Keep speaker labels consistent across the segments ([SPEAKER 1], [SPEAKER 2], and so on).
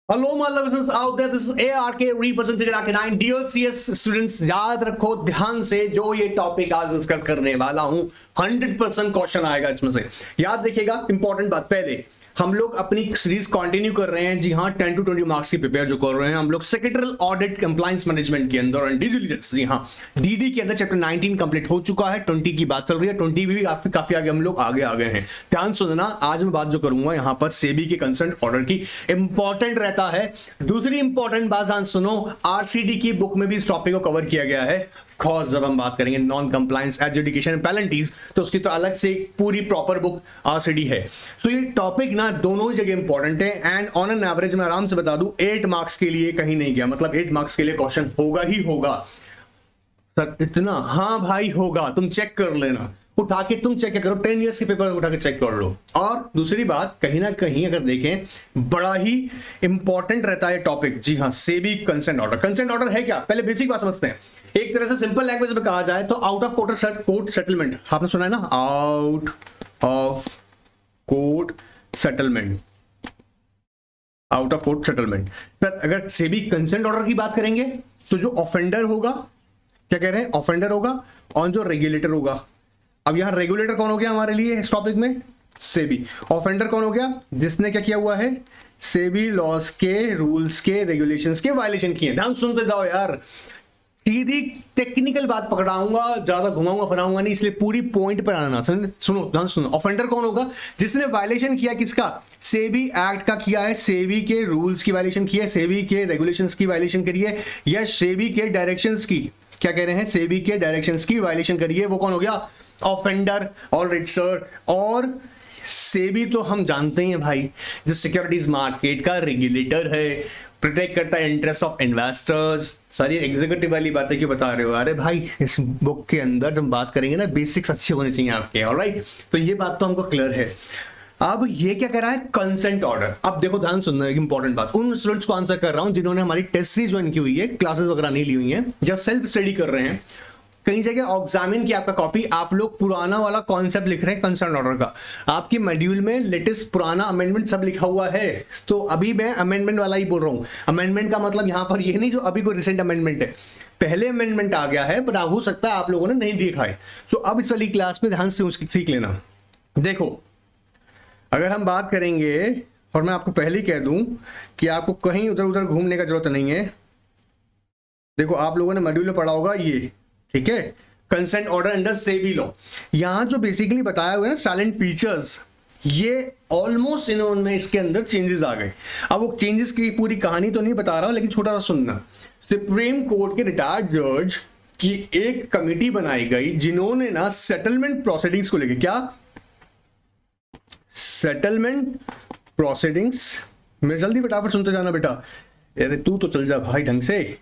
[SPEAKER 1] Hello, my listeners out there. This is ARK representing ARK9. Dear CS students, याद रखो ध्यान से जो ये टॉपिक आज डिस्कस करने वाला हूं 100% क्वेश्चन आएगा इसमें से। याद देखिएगा, इंपॉर्टेंट बात। पहले हम लोग अपनी सीरीज कंटिन्यू कर रहे हैं। जी हाँ, 10 to 20 मार्क्स की प्रिपेयर जो कर रहे हैं हम लोग सेक्रेटरियल ऑडिट कंप्लायंस मैनेजमेंट के अंदर एंड ड्यू डिलिजेंस। जी हाँ, डीडी के अंदर चैप्टर 19 कंप्लीट हो चुका है, 20 की बात चल रही है, 20 भी काफी आगे हम लोग आगे आ गए हैं। ध्यान सुनना, आज मैं बात जो करूंगा यहाँ पर सेबी के कंसर्न ऑर्डर की, इंपॉर्टेंट रहता है। दूसरी इंपॉर्टेंट बात ध्यान सुनो, आरसीडी की बुक में भी इस टॉपिक को कवर किया गया है। खास जब हम बात करेंगे नॉन कंप्लायंस एडजुडिकेशन पेनल्टीज, तो उसकी तो अलग से पूरी प्रॉपर बुक आरसीडी है। तो ये टॉपिक ना दोनों ही जगह इंपॉर्टेंट है एंड ऑन एन एवरेज मैं आराम से बता दूं 8 मार्क्स के लिए कहीं नहीं गया, मतलब 8 मार्क्स के लिए क्वेश्चन होगा ही होगा। सर इतना? हाँ भाई होगा, तुम चेक कर लेना, उठा के तुम चेक करो, 10 इयर्स के पेपर उठा के चेक कर लो। और दूसरी बात, कहीं ना कहीं अगर देखें बड़ा ही इंपॉर्टेंट रहता है टॉपिक। जी हाँ, SEBI consent order. Consent order है क्या, पहले बेसिक बात समझते हैं। एक तरह से सिंपल लैंग्वेज में कहा जाए तो आउट ऑफ कोर्ट सेटलमेंट, आपने सुना है ना, out of court settlement, out of court settlement. Sir अगर सेबी कंसेंट ऑर्डर की बात करेंगे तो जो ऑफेंडर होगा, क्या कह रहे हैं, ऑफेंडर होगा, और जो रेगुलेटर होगा। अब यहां रेगुलेटर कौन हो गया हमारे लिए इस टॉपिक में, सेबी। ऑफेंडर कौन हो गया, जिसने क्या किया हुआ है, सेबी लॉस के, रूल्स के, रेगुलेशंस के वायलेशन किए। ध्यान सुनते जाओ यार, सीधी टेक्निकल बात पकड़ाऊंगा, ज्यादा घुमाऊंगा फराऊंगा नहीं, इसलिए पूरी पॉइंट पर आना। सुनो ध्यान सुनो, ऑफेंडर कौन होगा, जिसने वायलेशन किया किसका, सेबी एक्ट का किया है, सेबी के रूल्स की वायलेशन की है, सेबी के रेगुलेशंस की वायलेशन करी है, या सेबी के डायरेक्शंस की, क्या कह रहे हैं, सेबी के डायरेक्शंस की वायलेशन करी है, वो कौन हो गया, ऑफेंडर। ऑलराइट सर, और सेबी तो हम जानते हैं भाई, जो सिक्योरिटीज मार्केट का रेगुलेटर है, प्रोटेक्ट करता है इंटरेस्ट ऑफ इन्वेस्टर्स। सारी एग्जीक्यूटिव वाली बातें क्यों बता रहे हो, अरे भाई इस बुक के अंदर जब बात करेंगे ना, बेसिक्स अच्छे होने चाहिए आपके। ऑलराइट, तो ये बात तो हमको क्लियर है। अब ये क्या कह रहा है, कंसेंट ऑर्डर। अब देखो ध्यान सुनना, एक इंपॉर्टेंट बात, उन स्टूडेंट्स को आंसर कर रहा हूं जिन्होंने हमारी टेस्ट सीरीज ज्वाइन की हुई है, क्लासेस वगैरह नहीं ली हुई है, या सेल्फ स्टडी कर रहे हैं। कई जगह एग्जामिन की आपका कॉपी, आप लोग पुराना वाला कॉन्सेप्ट लिख रहे हैं कंसर्न ऑर्डर का, आपकी मॉड्यूल में लेटेस्ट पुराना अमेंडमेंट सब लिखा हुआ है। तो अभी मैं अमेंडमेंट वाला ही बोल रहा हूं। अमेंडमेंट का मतलब यहां पर ये नहीं जो अभी कोई रिसेंट अमेंडमेंट है, पहले अमेंडमेंट आ गया है, बट हो सकता है आप लोगों ने नहीं देखा है। सो अब इस वाली क्लास में ध्यान से उसकी सीख लेना। देखो अगर हम बात करेंगे, और मैं आपको पहले ही कह दूं कि आपको कहीं उधर उधर घूमने का जरूरत नहीं है। देखो आप लोगों ने मॉड्यूल में पढ़ा होगा ये, ठीक है, consent order under SEBI law. यहां जो बेसिकली बताया हुआ है ना साइलेंट फीचर्स, ये ऑलमोस्ट इन्होंने इसके अंदर चेंजेस आ गए। अब वो चेंजेस की पूरी कहानी तो नहीं बता रहा, लेकिन छोटा सा सुनना। सुप्रीम कोर्ट के रिटायर्ड जज की एक कमेटी बनाई गई, जिन्होंने ना सेटलमेंट प्रोसीडिंग्स को लेकर, क्या सेटलमेंट प्रोसीडिंग्स, मैं जल्दी फटाफट सुनते जाना बेटा, अरे तू तो चल जा भाई ढंग से।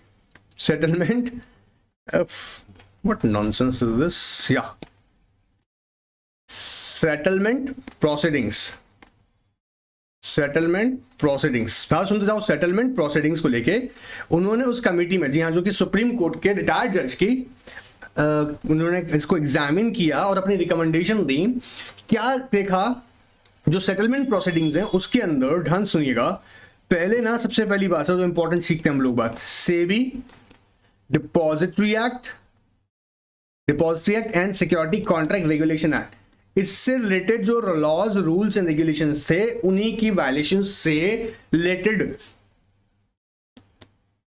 [SPEAKER 1] Settlement, what nonsense is this? Yeah, settlement proceedings, settlement proceedings। हाँ सुनते जाओ, सेटलमेंट प्रोसीडिंग्स को लेके उन्होंने उस कमेटी में, जी हाँ, जो कि सुप्रीम कोर्ट के रिटायर्ड जज की, उन्होंने इसको एग्जामिन किया और अपनी रिकमेंडेशन दी। क्या देखा, जो सेटलमेंट प्रोसीडिंग्स हैं उसके अंदर, ध्यान सुनिएगा, पहले ना सबसे पहली बात है जो इंपॉर्टेंट सीखते हैं हम लोग बात, SEBI depository act, depository act and security contract regulation act, इससे रिलेटेड जो लॉज, रूल्स एंड रेगुलेशंस थे, उन्हीं की वायलेशन से रिलेटेड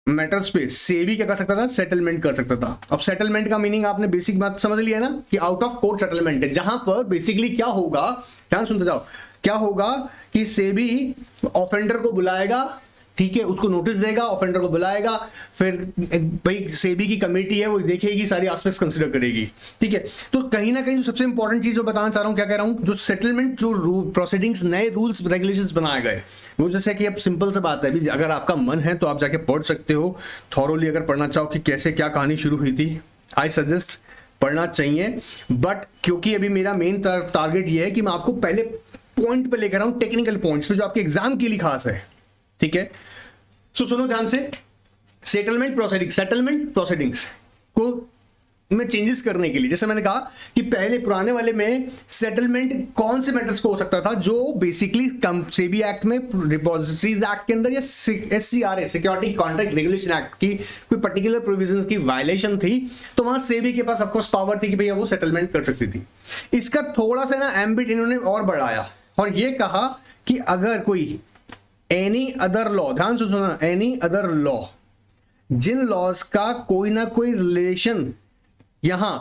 [SPEAKER 1] मैटर्स पे सेबी क्या कर सकता था, सेटलमेंट कर सकता था। अब सेटलमेंट का मीनिंग आपने बेसिक बात समझ लिया ना, कि आउट ऑफ कोर्ट सेटलमेंट है, जहां पर बेसिकली क्या होगा, ध्यान सुनते जाओ, क्या होगा कि सेबी ऑफेंडर को बुलाएगा, ठीक है, उसको नोटिस देगा, ऑफेंडर को बुलाएगा, फिर भाई सेबी की कमेटी है वो देखेगी, सारी एस्पेक्ट्स कंसीडर करेगी, ठीक है। तो कहीं ना कहीं जो सबसे इंपॉर्टेंट चीज जो बताना चाह रहा हूं, क्या कह रहा हूं, जो सेटलमेंट, जो प्रोसीडिंग्स, नए रूल्स रेगुलेशंस बनाए गए, वो जैसे कि अब सिंपल सा बात है, अगर आपका मन है तो आप जाके पढ़ सकते हो थॉरोली, अगर पढ़ना चाहो कि कैसे क्या कहानी शुरू हुई थी, आई सजेस्ट पढ़ना चाहिए। बट क्योंकि अभी मेरा मेन टारगेट ये है कि मैं आपको पहले पॉइंट पे लेकर आऊं, टेक्निकल पॉइंट्स पे जो आपके एग्जाम के लिए खास है, ठीक है। सो सुनो ध्यान से, सेटलमेंट प्रोसीडिंग्स को में चेंजेस करने के लिए, जैसे मैंने कहा कि पहले पुराने वाले में सेटलमेंट कौन से मैटर्स को हो सकता था जो बेसिकली सेबी एक्ट में, डिपॉजिटरीज एक्ट के अंदर या SCRA security contract regulation act की कोई पर्टिकुलर प्रोविजंस की वायलेशन थी, तो वहां सेबी के पास ऑफकोर्स पावर थी कि भैया वो सेटलमेंट कर सकती थी। इसका थोड़ा सा ना एम्बिट इन्होंने और बढ़ाया और ये कहा कि अगर कोई एनी अदर लॉ, ध्यान से सुनना, एनी अदर लॉ, जिन लॉज का कोई ना कोई रिलेशन यहां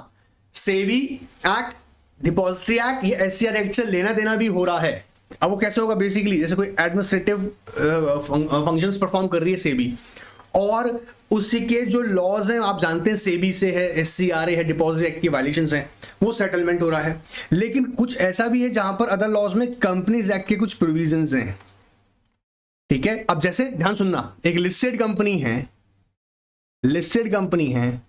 [SPEAKER 1] सेबी एक्ट, डिपॉजिटरी एक्ट या SCR एक्ट से लेना देना भी हो रहा है। अब वो कैसे होगा, बेसिकली जैसे कोई एडमिनिस्ट्रेटिव फंक्शंस परफॉर्म कर रही है सेबी और उसी के जो लॉज हैं आप जानते हैं सेबी से है, SCRA है, डिपॉजिट एक्ट की वायलेशंस हैं, वो सेटलमेंट हो रहा है। लेकिन कुछ ऐसा भी है जहां पर अदर लॉज में कंपनीज एक्ट के कुछ प्रोविजंस हैं, ठीक है। अब जैसे ध्यान सुनना, एक लिस्टेड कंपनी है,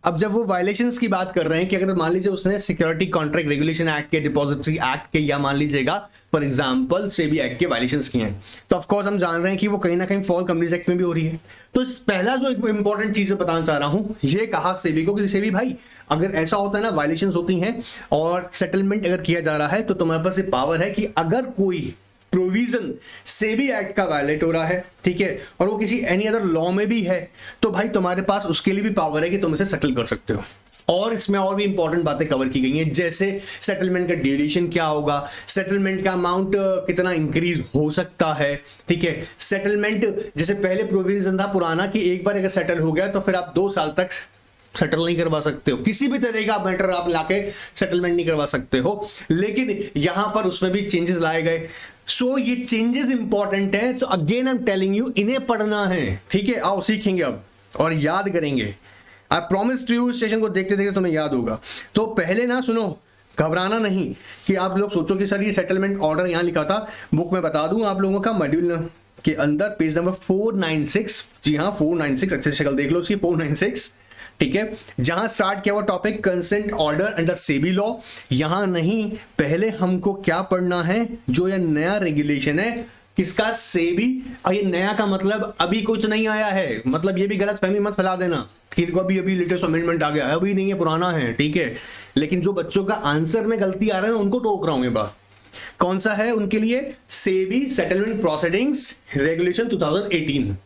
[SPEAKER 1] अब जब वो वायलेशंस की बात कर रहे हैं कि अगर मान लीजिए उसने सिक्योरिटी कॉन्ट्रैक्ट रेगुलेशन एक्ट के, डिपॉजिटरी एक्ट के, या मान लीजिएगा फॉर एग्जांपल सेबी एक्ट के वायलेशंस किए हैं, तो ऑफ कोर्स हम जान रहे हैं कि वो कहीं ना कहीं फॉल कंपनीज एक्ट में भी हो रही है। तो पहला जो एक इंपॉर्टेंट चीज बताना चाह रहा हूं, ये कहा सेबी को कि सेबी भाई अगर ऐसा होता है ना, वायलेशंस होती हैं और सेटलमेंट अगर किया जा रहा है, तो तुम्हारे पास ये पावर है कि अगर कोई प्रोविजन सेबी एक्ट का वायलेट हो रहा है, ठीक है, और वो किसी एनी अदर लॉ में भी है, तो भाई तुम्हारे पास उसके लिए भी पावर है कि तुम इसे सेटल कर सकते हो। और इसमें और भी इंपॉर्टेंट बातें कवर की गई हैं, जैसे सेटलमेंट का ड्यूरेशन क्या होगा, सेटलमेंट का अमाउंट कितना इंक्रीज हो सकता है, ठीक है। सेटलमेंट जैसे पहले प्रोविजन था पुराना कि एक बार अगर सेटल हो गया तो फिर आप 2 साल तक सेटल नहीं करवा सकते हो, किसी भी तरह का मैटर आप लाके सेटलमेंट नहीं करवा सकते हो, लेकिन यहां पर उसमें भी चेंजेस लाए गए। सो ये चेंजेस इंपॉर्टेंट है, तो again I am telling you, इन्हें पढ़ना है, ठीक है। आओ सीखेंगे अब और याद करेंगे। I promise to you, session को देखते देखते तुम्हें याद होगा। तो पहले ना सुनो, घबराना नहीं कि आप लोग सोचो कि सर ये सेटलमेंट ऑर्डर यहां लिखा था, बुक में बता दूं आप लोगों का मॉड्यूल के अंदर पेज नंबर 496, जी हाँ 496, अच्छे शक्ल देख लो उसकी 496, ठीक है, जहां स्टार्ट किया हुआ topic consent order under SEBI law. यहां नहीं, पहले हमको क्या पढ़ना है, जो ये नया रेगुलेशन है किसका, सेबी। और ये नया का मतलब अभी कुछ नहीं आया है, मतलब ये भी गलत फहमी मत फैला देना कि अभी अभी लेटेस्ट अमेंडमेंट आ गया है, अभी नहीं है, पुराना है, ठीक है। लेकिन जो बच्चों का आंसर में गलती आ रहा है उनको टोक रहा हूं ये बात। कौन सा है उनके लिए, सेबी सेटलमेंट प्रोसीडिंग्स रेगुलेशन 2018,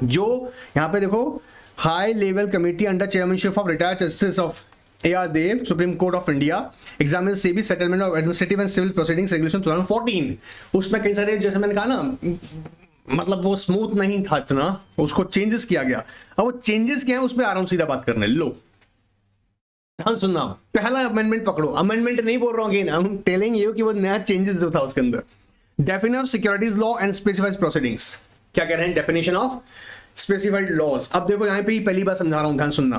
[SPEAKER 1] जो यहां पे देखो, high level committee under chairmanship of retired justice of AR Dave, supreme court of India, examine SEBI settlement of administrative and civil proceedings regulation 2014। उसमें कई सारे, जैसे मैंने कहा ना, मतलब वो स्मूथ नहीं था इतना, उसको चेंजेस किया गया। अब वो चेंजेस क्या है उस पर आ रहा हूं सीधा बात करने। लो ध्यान सुनना, पहला अमेंडमेंट पकड़ो, अमेंडमेंट नहीं बोल रहा हूँ, हम टेलिंग यू कि वो नया चेंजेस जो था उसके अंदर। Definition of securities law and specified proceedings, क्या कह रहे हैं, डेफिनेशन ऑफ स्पेसिफाइड लॉज। अब देखो यहां पे ही पहली बार समझा रहा हूं, ध्यान सुनना,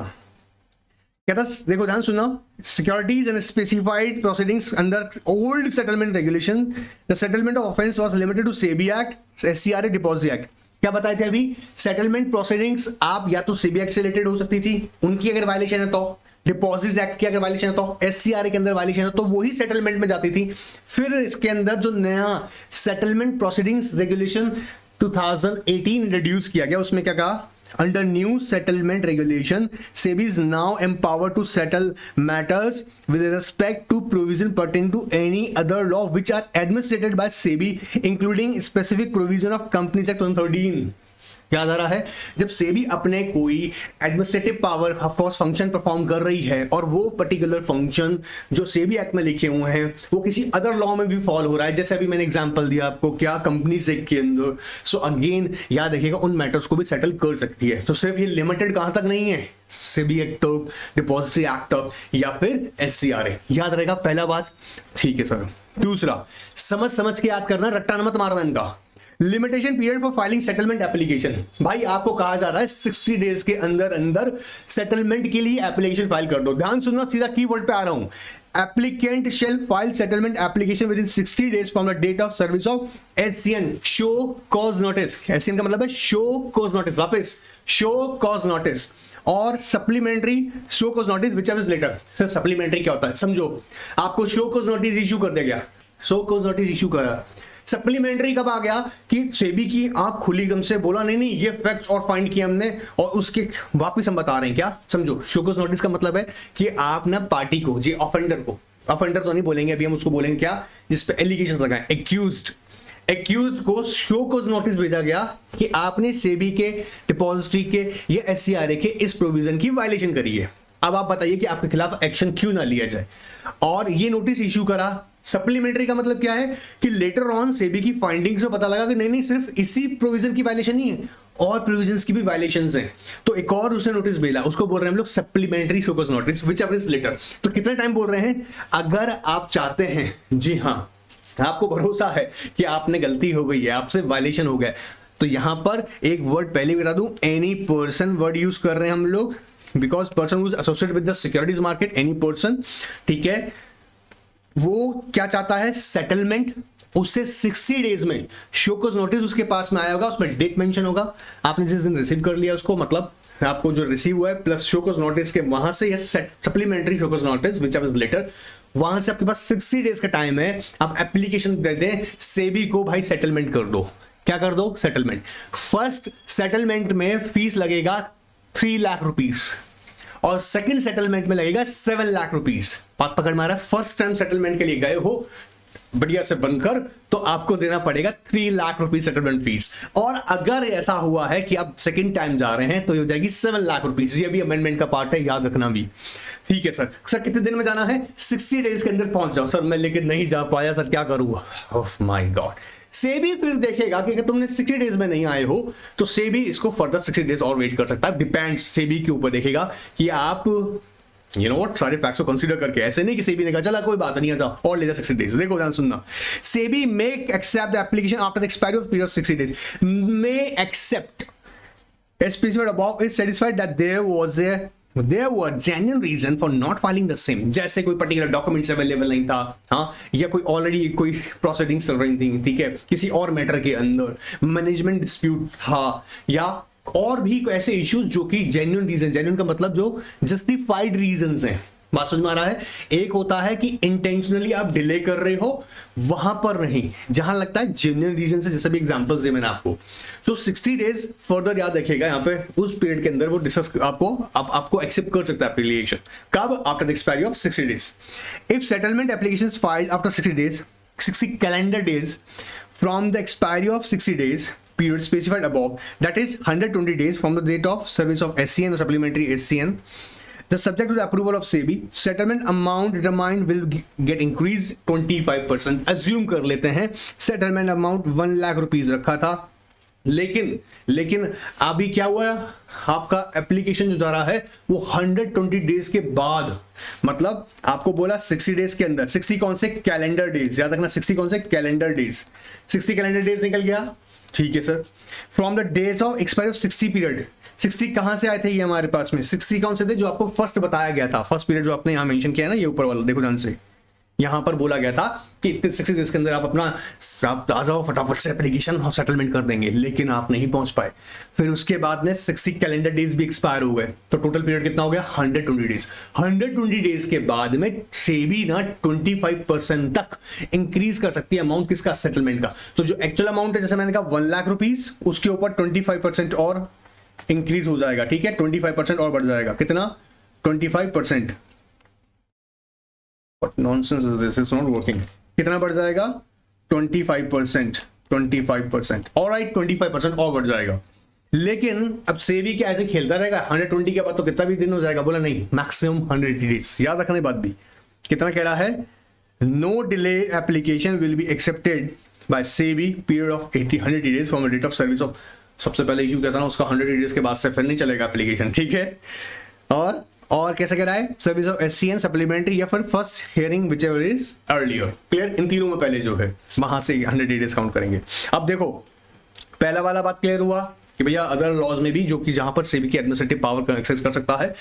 [SPEAKER 1] क्या था, देखो ध्यान सुनना, securities and specified proceedings under old settlement regulation, the settlement of offence was limited to SEBI act, SCRA, deposit act. क्या बताए थे अभी, सेटलमेंट प्रोसीडिंग्स आप या तो सेबी एक्ट से रिलेटेड हो सकती थी, उनकी अगर वायलेशन है तो, डिपॉजिट एक्ट की अगर वायलेशन है तो, SCRA के अंदर वायलेशन है तो वही सेटलमेंट में जाती थी। फिर इसके अंदर जो नया सेटलमेंट प्रोसीडिंग्स रेगुलेशन 2018 इंट्रोड्यूस किया गया, उसमें क्या कहा, under new settlement regulation SEBI is now empowered to settle matters with respect to provision pertaining to any other law which are administered by SEBI including specific provision of companies act 2013। याद आ रहा है, जब सेबी अपने कोई administrative power of course function perform कर रही है और वो पर्टिकुलर फंक्शन जो सेबी एक्ट में लिखे हुए हैं वो किसी अदर लॉ में भी फॉल हो रहा है, जैसे अभी मैंने एग्जांपल दिया आपको, क्या, कंपनीज एक्ट के अंदर। सो अगेन याद रखिएगा, उन मैटर्स को भी सेटल कर सकती है। तो सिर्फ ये लिमिटेड कहां तक नहीं है, सेबी एक्ट तक, डिपॉजिटरी एक्ट तक, या फिर SCRA। याद रहेगा पहला बात, ठीक है सर। दूसरा, समझ समझ के याद करना, रट्टा मत मारना इनका। Limitation period for filing settlement application, भाई आपको कहा जा रहा है 60 डेज के अंदर अंदर सेटलमेंट के लिए एप्लीकेशन फाइल कर दो। ध्यान सुनना, सीधा कीवर्ड पे आ रहा हूं, applicant shall file settlement application within 60 डेज from the date of service of SCN, show cause notice. SCN का मतलब है शो कॉज नोटिस, वापस शो कॉज नोटिस, और supplementary show cause notice whichever is later. Sir supplementary क्या होता है, समझो, आपको शो कॉज नोटिस इशू कर दिया गया, शो कॉज नोटिस इशू करा, सप्लीमेंट्री कब आ गया कि सेबी की आंख खुली एकदम से, बोला नहीं नहीं ये फैक्ट्स और फाइंड किया हमने और उसके वापस हम बता रहे हैं। क्या समझो, शो कॉज नोटिस का मतलब है कि आप ना पार्टी को, जी ऑफेंडर को, ऑफेंडर तो नहीं बोलेंगे अभी हम, उसको बोलेंगे क्या जिसपे एलिगेशन लगाए, एक्यूज्ड को शो कॉज नोटिस भेजा गया कि आपने सेबी के, डिपॉजिटरी के या एससीआरए के इस प्रोविजन की वायलेशन करी है। अब आप बताइए कि आपके खिलाफ एक्शन क्यों ना लिया जाए, और ये नोटिस इश्यू करा। सप्लीमेंट्री का मतलब क्या है कि लेटर ऑन सेबी की फाइंडिंग्स से पता लगा कि नहीं नहीं सिर्फ इसी प्रोविजन की वायलेशन नहीं है, और प्रोविजंस की भी वायलेशंस हैं, तो एक और उसने नोटिस भेजा, उसको बोल रहे हैं हम लोग supplementary show cause notice whichever is later. तो कितने टाइम बोल रहे हैं, अगर आप चाहते हैं, जी हाँ आपको भरोसा है कि आपने गलती हो गई है, आपसे वायलेशन हो गया, तो यहां पर एक वर्ड पहले बता दूं, एनी पर्सन वर्ड यूज कर रहे हैं हम लोग, because person who is associated with the securities market, any person, ठीक है, वो क्या चाहता है, सेटलमेंट। उससे 60 डेज में शो कॉज नोटिस उसके पास में आया होगा, उसमें डेट मेंशन होगा, आपने जिस दिन रिसीव कर लिया उसको, मतलब आपको जो रिसीव हुआ है प्लस शो कॉज नोटिस के वहां से, या supplementary show cause notice whichever is later, वहां से आपके पास 60 डेज का टाइम है, आप एप्लीकेशन दे दें सेबी को, भाई सेटलमेंट कर दो। क्या कर दो, सेटलमेंट। फर्स्ट सेटलमेंट में फीस लगेगा 3 लाख रुपीस और सेकंड सेटलमेंट में लगेगा 7 लाख रुपीस। बात पकड़ मारा, फर्स्ट टाइम सेटलमेंट के लिए गए हो बढ़िया से बनकर, तो आपको देना पड़ेगा 3 लाख रुपीस सेटलमेंट फीस, और अगर ऐसा हुआ है कि आप सेकंड टाइम जा रहे हैं तो ये हो जाएगी 7 लाख रुपीस। ये भी अमेंडमेंट का पार्ट है, याद रखना भी, ठीक है सर। सर कितने दिन में जाना है, 60 डेज के अंदर पहुंच जाओ। सर मैं लेकिन नहीं जा पाया सर, क्या करूंगा, ओह माय गॉड। सेबी फिर देखेगा कि अगर तुमने 60 डेज में नहीं आए हो तो सेबी इसको फर्दर 60 डेज और वेट कर सकता है, डिपेंड्स सेबी के ऊपर, देखेगा कि आप यू नो व्हाट सारे फैक्ट्स को कंसीडर करके, ऐसे नहीं कि सेबी ने कहा चला कोई बात नहीं आता और ले जा 60 डेज। देखो ध्यान सुनना, SEBI may accept the application after the expiry of period 60 days, may accept specified above is satisfied that there were genuine reason for not filing the same, जैसे कोई पर्टिकुलर डॉक्यूमेंट्स अवेलेबल नहीं था, हाँ, या कोई ऑलरेडी कोई proceedings चल रही थी, ठीक है, किसी और मैटर के अंदर मैनेजमेंट डिस्प्यूट था, या और भी ऐसे इश्यूज जो कि जेन्युइन रीजन, जेन्युइन का मतलब जो जस्टिफाइड रीजंस हैं। बात समझ में आ रहा है, एक होता है कि इंटेंशनली आप डिले कर रहे हो, वहां पर नहीं, जहां लगता है जेन्युइन रीजन से, जैसे भी एग्जांपल्स दिए मैंने आपको। तो 60 डेज फर्दर याद रखिएगा, यहाँ पे उस पीरियड के अंदर वो डिस्कस आपको एक्सेप्ट कर सकता है एप्लीकेशन, कब, after the expiry of 60 days. If settlement application filed after 60 days, 60 calendar days from the expiry of 60 days period specified above, that is 120 days from the date of service of SCN or supplementary SCN, the subject to the approval of SEBI, settlement amount determined will get increased 25%। assume कर लेते हैं settlement amount 1 lakh rupees रखा था, लेकिन अभी क्या हुआ, आपका एप्लीकेशन जो जा रहा है वो 120 डेज के बाद, मतलब आपको बोला 60 डेज के अंदर, 60 कौन से, कैलेंडर डेज, याद रखना 60 कौन से, कैलेंडर डेज, 60 कैलेंडर डेज निकल गया, ठीक है sir. From the date of expiry of 60 period, 60 कहां से आए थे ये हमारे पास में, 60 कौन से थे, जो आपको फर्स्ट बताया गया था, फर्स्ट पीरियड जो आपने यहां मेंशन किया ना, ये ऊपर वाला देखो ध्यान से, यहां पर बोला गया था कि इतने 60 डेज के अंदर आप अपना आ जाओ फटाफट से एप्लीकेशन और सेटलमेंट कर देंगे, लेकिन आप नहीं पहुंच पाए। फिर उसके बाद में 60 कैलेंडर डेज भी एक्सपायर हो गए, तो टोटल पीरियड कितना हो गया, 120 डेज। 120 डेज के बाद में सेबी ना 25% तक इंक्रीज कर सकती है अमाउंट किसका, सेटलमेंट का। तो जो एक्चुअल अमाउंट है, जैसे मैंने कहा 1 लाख रुपीस, उसके ऊपर 25% और इंक्रीज हो जाएगा, ठीक है, 25% और बढ़ जाएगा, कितना, 25%। What nonsense is this? It's not working. कितना बढ़ जाएगा, 25%, 25%, ऑलराइट 25% और बढ़ जाएगा। लेकिन अब सेबी क्या ऐसे खेलता रहेगा, 120 के बाद तो कितना भी दिन हो जाएगा, बोला नहीं, मैक्सिमम 180 डेज। याद रखने बात भी, कितना कह रहा है, no delay application will be accepted by SEBI period of 180 days from the date of service of, सबसे पहले इशू कहता ना उसका 180 डेज के बाद से फिर नहीं चलेगा एप्लीकेशन, ठीक है। और कैसे कह रहा है, सर्विस ऑफ एससीएन, सप्लीमेंट्री, या फिर first hearing whichever is earlier, clear, इन तीनों में पहले जो है वहां से 100 डेज काउंट करेंगे। अब देखो पहला वाला बात क्लियर हुआ कि भैया अदर लॉज में भी जो कि जहां पर सेबी की एडमिनिस्ट्रेटिव पावर का एक्सेस कर सकता है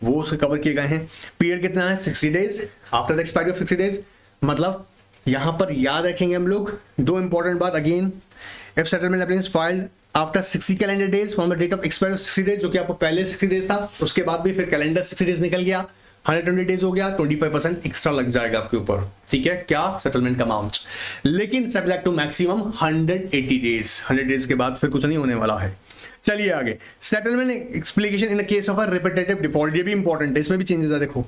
[SPEAKER 1] वो उसके कवर किए गए हैं। पीरियड कितना है, 60 days after the expiry of 60 days, मतलब यहां पर याद रखेंगे हम लोग दो इंपॉर्टेंट बात again, if settlement application filed after 60 calendar days from the date of expiry of 60 days, जो कि आपको पहले 60 डेज था, उसके बाद भी फिर कैलेंडर 60 डेज निकल गया, 120 डेज हो गया, 25% एक्स्ट्रा लग जाएगा आपके ऊपर, ठीक है, क्या सेटलमेंट का अमाउंट, लेकिन subject to maximum 180 days. 100 days के बाद फिर कुछ नहीं होने वाला है। चलिए आगे, settlement application in the case of a repetitive default, ये भी इंपॉर्टेंट है, इसमें भी चेंजेस है। देखो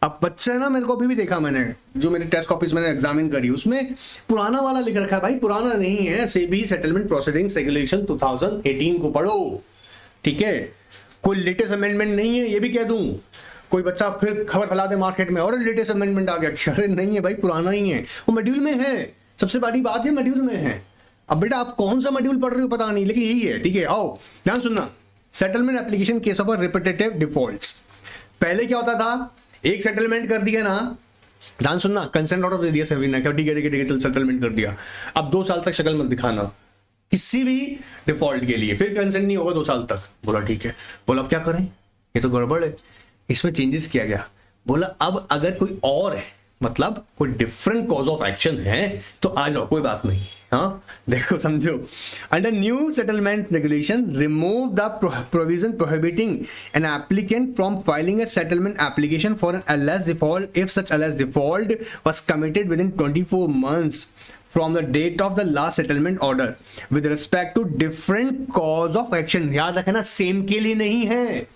[SPEAKER 1] अब बच्चे ना, मेरे को अभी भी देखा मैंने, जो मेरी टेस्ट कॉपीज मैंने एग्जामिन करी, उसमें पुराना वाला लिख रखा है। भाई पुराना नहीं है, सेबी सेटलमेंट प्रोसीडिंग्स रेगुलेशन 2018 को पढ़ो, ठीक है, कोई लेटेस्ट अमेंडमेंट नहीं है, ये भी कह दूं। कोई बच्चा फिर खबर फैला दे मार्केट में और लेटेस्ट अमेंडमेंट आ गया, अरे नहीं है भाई, पुराना ही है, वो मॉड्यूल में है, सबसे बड़ी बात है मॉड्यूल में है। अब बेटा आप कौन सा मॉड्यूल पढ़ रहे हो पता नहीं, लेकिन यही है, ठीक है। आओ ध्यान सुनना, settlement application case of repetitive defaults. पहले क्या होता था, एक सेटलमेंट कर दिया ना, ध्यान सुनना, कंसेंट ऑर्डर दे दिया सेबी ने, ठीक है चल सेटलमेंट कर दिया, अब 2 साल तक शक्ल मत दिखाना किसी भी डिफॉल्ट के लिए, फिर कंसेंट नहीं होगा 2 साल तक। बोला ठीक है, बोला अब क्या करें, ये तो गड़बड़ है, इसमें चेंजेस किया गया। बोला अब अगर कोई और है, मतलब कोई डिफरेंट कॉज ऑफ एक्शन है तो आ जाओ, कोई बात नहीं। हाँ देखो समझो, under new settlement regulation remove the provision prohibiting an applicant from filing a settlement application for an LS default if such LS default was committed within 24 months from the date of the last settlement order with respect to different cause of action। याद रखना, same के लिए नहीं है,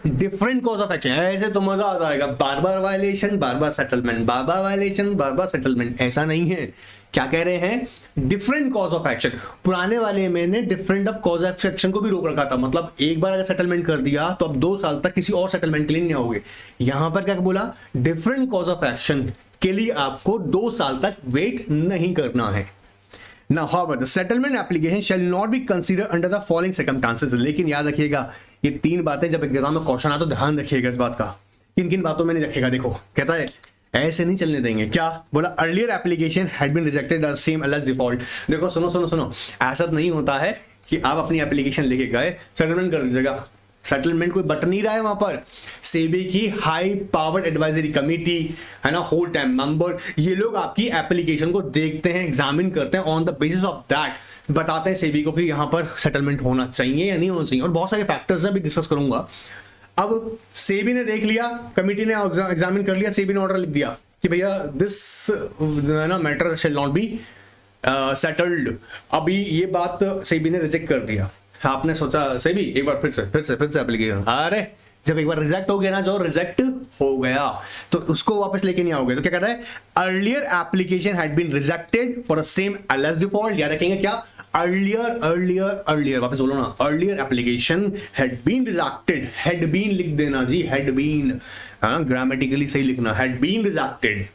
[SPEAKER 1] different cause of action. ऐसे तो मजा आ जाएगा, बार बार वायलेशन, बार बार सेटलमेंट, बार बार वायलेशन, बार बार सेटलमेंट, ऐसा नहीं है। क्या कह रहे हैं, डिफरेंट कॉज ऑफ एक्शन। पुराने वाले मैंने different of cause of action को भी रोक रखा था, मतलब एक बार अगर सेटलमेंट कर दिया तो अब 2 साल तक किसी और सेटलमेंट के लिए नहीं आओगे। यहां पर क्या बोला, डिफरेंट कॉज ऑफ एक्शन के लिए आपको 2 साल तक वेट नहीं करना है। Now, however, the settlement application shall not be considered under the following circumstances। लेकिन याद रखिएगा, ये 3 बातें जब एग्जाम में क्वेश्चन आए तो ध्यान रखिएगा इस बात का, किन किन बातों में नहीं रखेगा। देखो कहता है ऐसे नहीं चलने देंगे, क्या बोला, earlier application had been rejected as same as default. देखो सुनो सुनो सुनो, ऐसा नहीं होता है कि आप अपनी एप्लीकेशन लेके गए, सेटलमेंट कर दीजिएगा, सेटलमेंट कोई बटन नहीं रहा है वहां पर। सेबी की हाई पावर्ड एडवाइजरी कमेटी है ना, होल टाइम मेंबर, ये लोग आपकी एप्लीकेशन को देखते हैं, एग्जामिन करते हैं, on the basis of that बताते हैं सेबी को कि यहां पर सेटलमेंट होना चाहिए या नहीं होना चाहिए, और बहुत सारे फैक्टर्स हैं भी डिस्कस करूंगा। अब सेबी ने देख लिया, कमेटी ने एग्जामिन कर लिया, सेबी ने ऑर्डर लिख दिया कि भैया दिस ना matter shall not be settled. अभी ये बात सेबी ने रिजेक्ट कर दिया, आपने सोचा सेबी एक बार फिर से एप्लीकेशन, अरे जब एक बार रिजेक्ट हो गया ना, जो रिजेक्ट हो गया तो उसको वापस लेके नहीं आओगे, तो क्या कर रहा है, earlier application had been rejected for the same LS default. याद रखेंगे क्या, अर्लियर वापस बोलो ना, earlier application had been rejected, had been लिख देना जी, हैड बीन, हाँ ग्रामेटिकली सही लिखना, had been rejected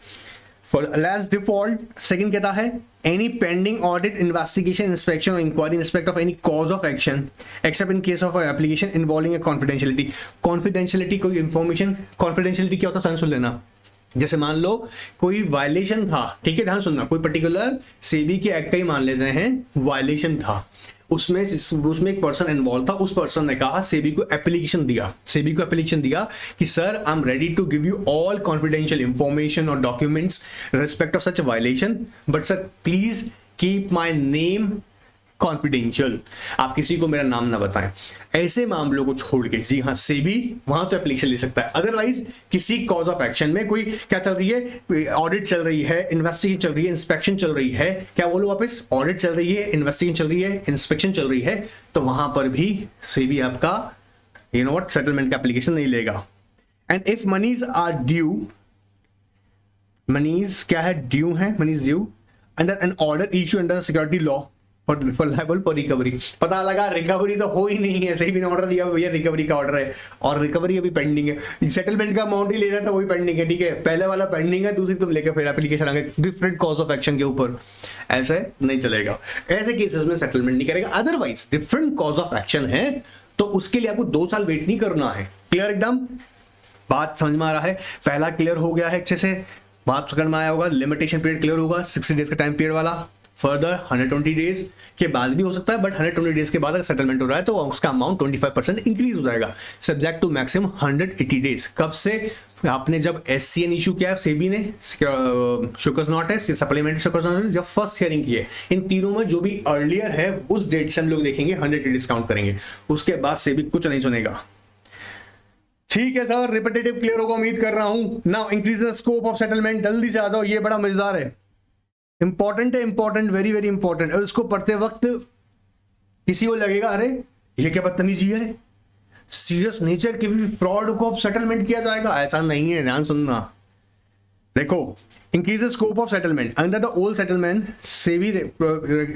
[SPEAKER 1] for LS default. Second कहता है any pending audit, investigation, inspection or inquiry in respect of any cause of action except in case of an application involving a confidentiality। confidentiality कोई information, confidentiality क्या होता है समझ सुन लेना। जैसे मान लो कोई वायलेशन था, ठीक है ध्यान सुनना, कोई पर्टिकुलर सेबी के एक्ट का ही मान लेते हैं वायलेशन था, उसमें एक पर्सन इन्वॉल्व था, उस पर्सन ने कहा सेबी को एप्लीकेशन दिया कि sir I am ready to give you all confidential information और documents respect of such violation, but sir please keep my name confidential, आप किसी को मेरा नाम ना बताएं। ऐसे मामलों को छोड़ के जी हाँ सेबी वहां तो एप्लीकेशन ले सकता है, अदरवाइज किसी कॉज ऑफ एक्शन में कोई क्या चल रही है, ऑडिट चल रही है, इन्वेस्टिगेशन चल रही है, इंस्पेक्शन चल रही है, क्या बोलो वापस, ऑडिट चल रही है, इन्वेस्टिगेशन चल रही है, इंस्पेक्शन चल रही है, तो वहां पर भी सेबी आपका यू नो व्हाट सेटलमेंट का एप्लीकेशन नहीं लेगा। And if moneys are due, moneys क्या है, ड्यू है, moneys due under an order issue under security law for liable for recovery, पता लगा रिकवरी तो हो ही नहीं है, सही भी ऑर्डर दिया भैया रिकवरी का ऑर्डर है और रिकवरी अभी पेंडिंग है, सेटलमेंट का अमाउंट ही ले रहा था वही पेंडिंग है, ठीक है पहले वाला पेंडिंग है, दूसरी तुम लेकर फिर एप्लीकेशन आ गए डिफरेंट कॉज ऑफ एक्शन के ऊपर, ऐसे नहीं चलेगा। ऐसे केसेस में सेटलमेंट नहीं करेगा, otherwise different cause of action है तो उसके लिए आपको 2 साल वेट नहीं करना है। क्लियर, एकदम बात समझ में आ रहा है, पहला क्लियर हो गया है अच्छे से, बात समझ में आया होगा, लिमिटेशन पीरियड क्लियर होगा, 60 डेज का टाइम पीरियड वाला, फर्दर 120 डेज के बाद भी हो सकता है, बट 120 डेज के बाद अगर सेटलमेंट हो रहा है तो उसका अमाउंट 25% इंक्रीज हो जाएगा, सब्जेक्ट टू मैक्सिमम 180 डेज। कब से, आपने जब SCN इशू किया सेबी ने, showcase notice, supplementary showcase notice, जब फर्स्ट हियरिंग की है, इन तीनों में जो भी अर्लियर है उस डेट से हम लोग देखेंगे 180 डिस्काउंट करेंगे, उसके बाद सेबी कुछ नहीं सुनेगा। ठीक है सर, रिपीटेटिव क्लियर होगा उम्मीद कर रहा हूं। Now increase the scope of settlement, जल्दी से आ जाओ, ये बड़ा मजेदार है, इंपॉर्टेंट है, इंपॉर्टेंट, वेरी वेरी इंपॉर्टेंट। और उसको पढ़ते वक्त किसी को लगेगा अरे ये क्या बदतमीजी है, सीरियस नेचर के भी फ्रॉड को सेटलमेंट किया जाएगा, ऐसा नहीं है, ध्यान सुनना। देखो, increase the scope of settlement under the old settlement, SEBI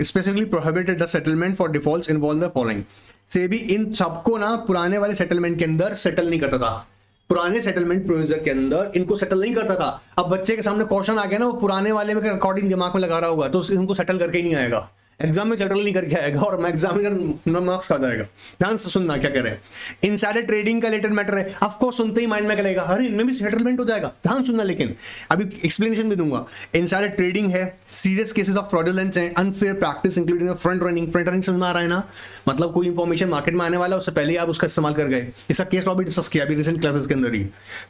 [SPEAKER 1] specifically prohibited the settlement for defaults involved the following। SEBI इन सबको ना पुराने वाले सेटलमेंट के अंदर सेटल नहीं करता था, पुराने सेटलमेंट प्रोविजन के अंदर इनको सेटल नहीं करता था। अब बच्चे के सामने क्वेश्चन आ गया ना, वो पुराने वाले में अकॉर्डिंग दिमाग में लगा रहा होगा, तो इनको सेटल करके ही नहीं आएगा, एग्जाम में सेटल नहीं करके आएगा और एग्जामिनर मार्क्स खा जाएगा। ध्यान से सुनना क्या कह रहे हैं, इनसाइडर ट्रेडिंग का रिलेटेड मैटर है, ऑफ कोर्स सुनते ही माइंड में करेगा अरे इनमें भी सेटलमेंट हो जाएगा, ध्यान सुनना, लेकिन अभी एक्सप्लेनेशन भी दूंगा। इनसाइडर ट्रेडिंग है, सीरियस केसेस ऑफ फ्रॉडुलेंस है, unfair practice including front running समझ में आ रहा है ना, मतलब कोई इंफॉर्मेशन मार्केट में आने वाला है उससे पहले आप उसका इस्तेमाल कर गए, इसका केस अभी डिस्कस किया अभी रिसेंट क्लासेस के अंदर ही।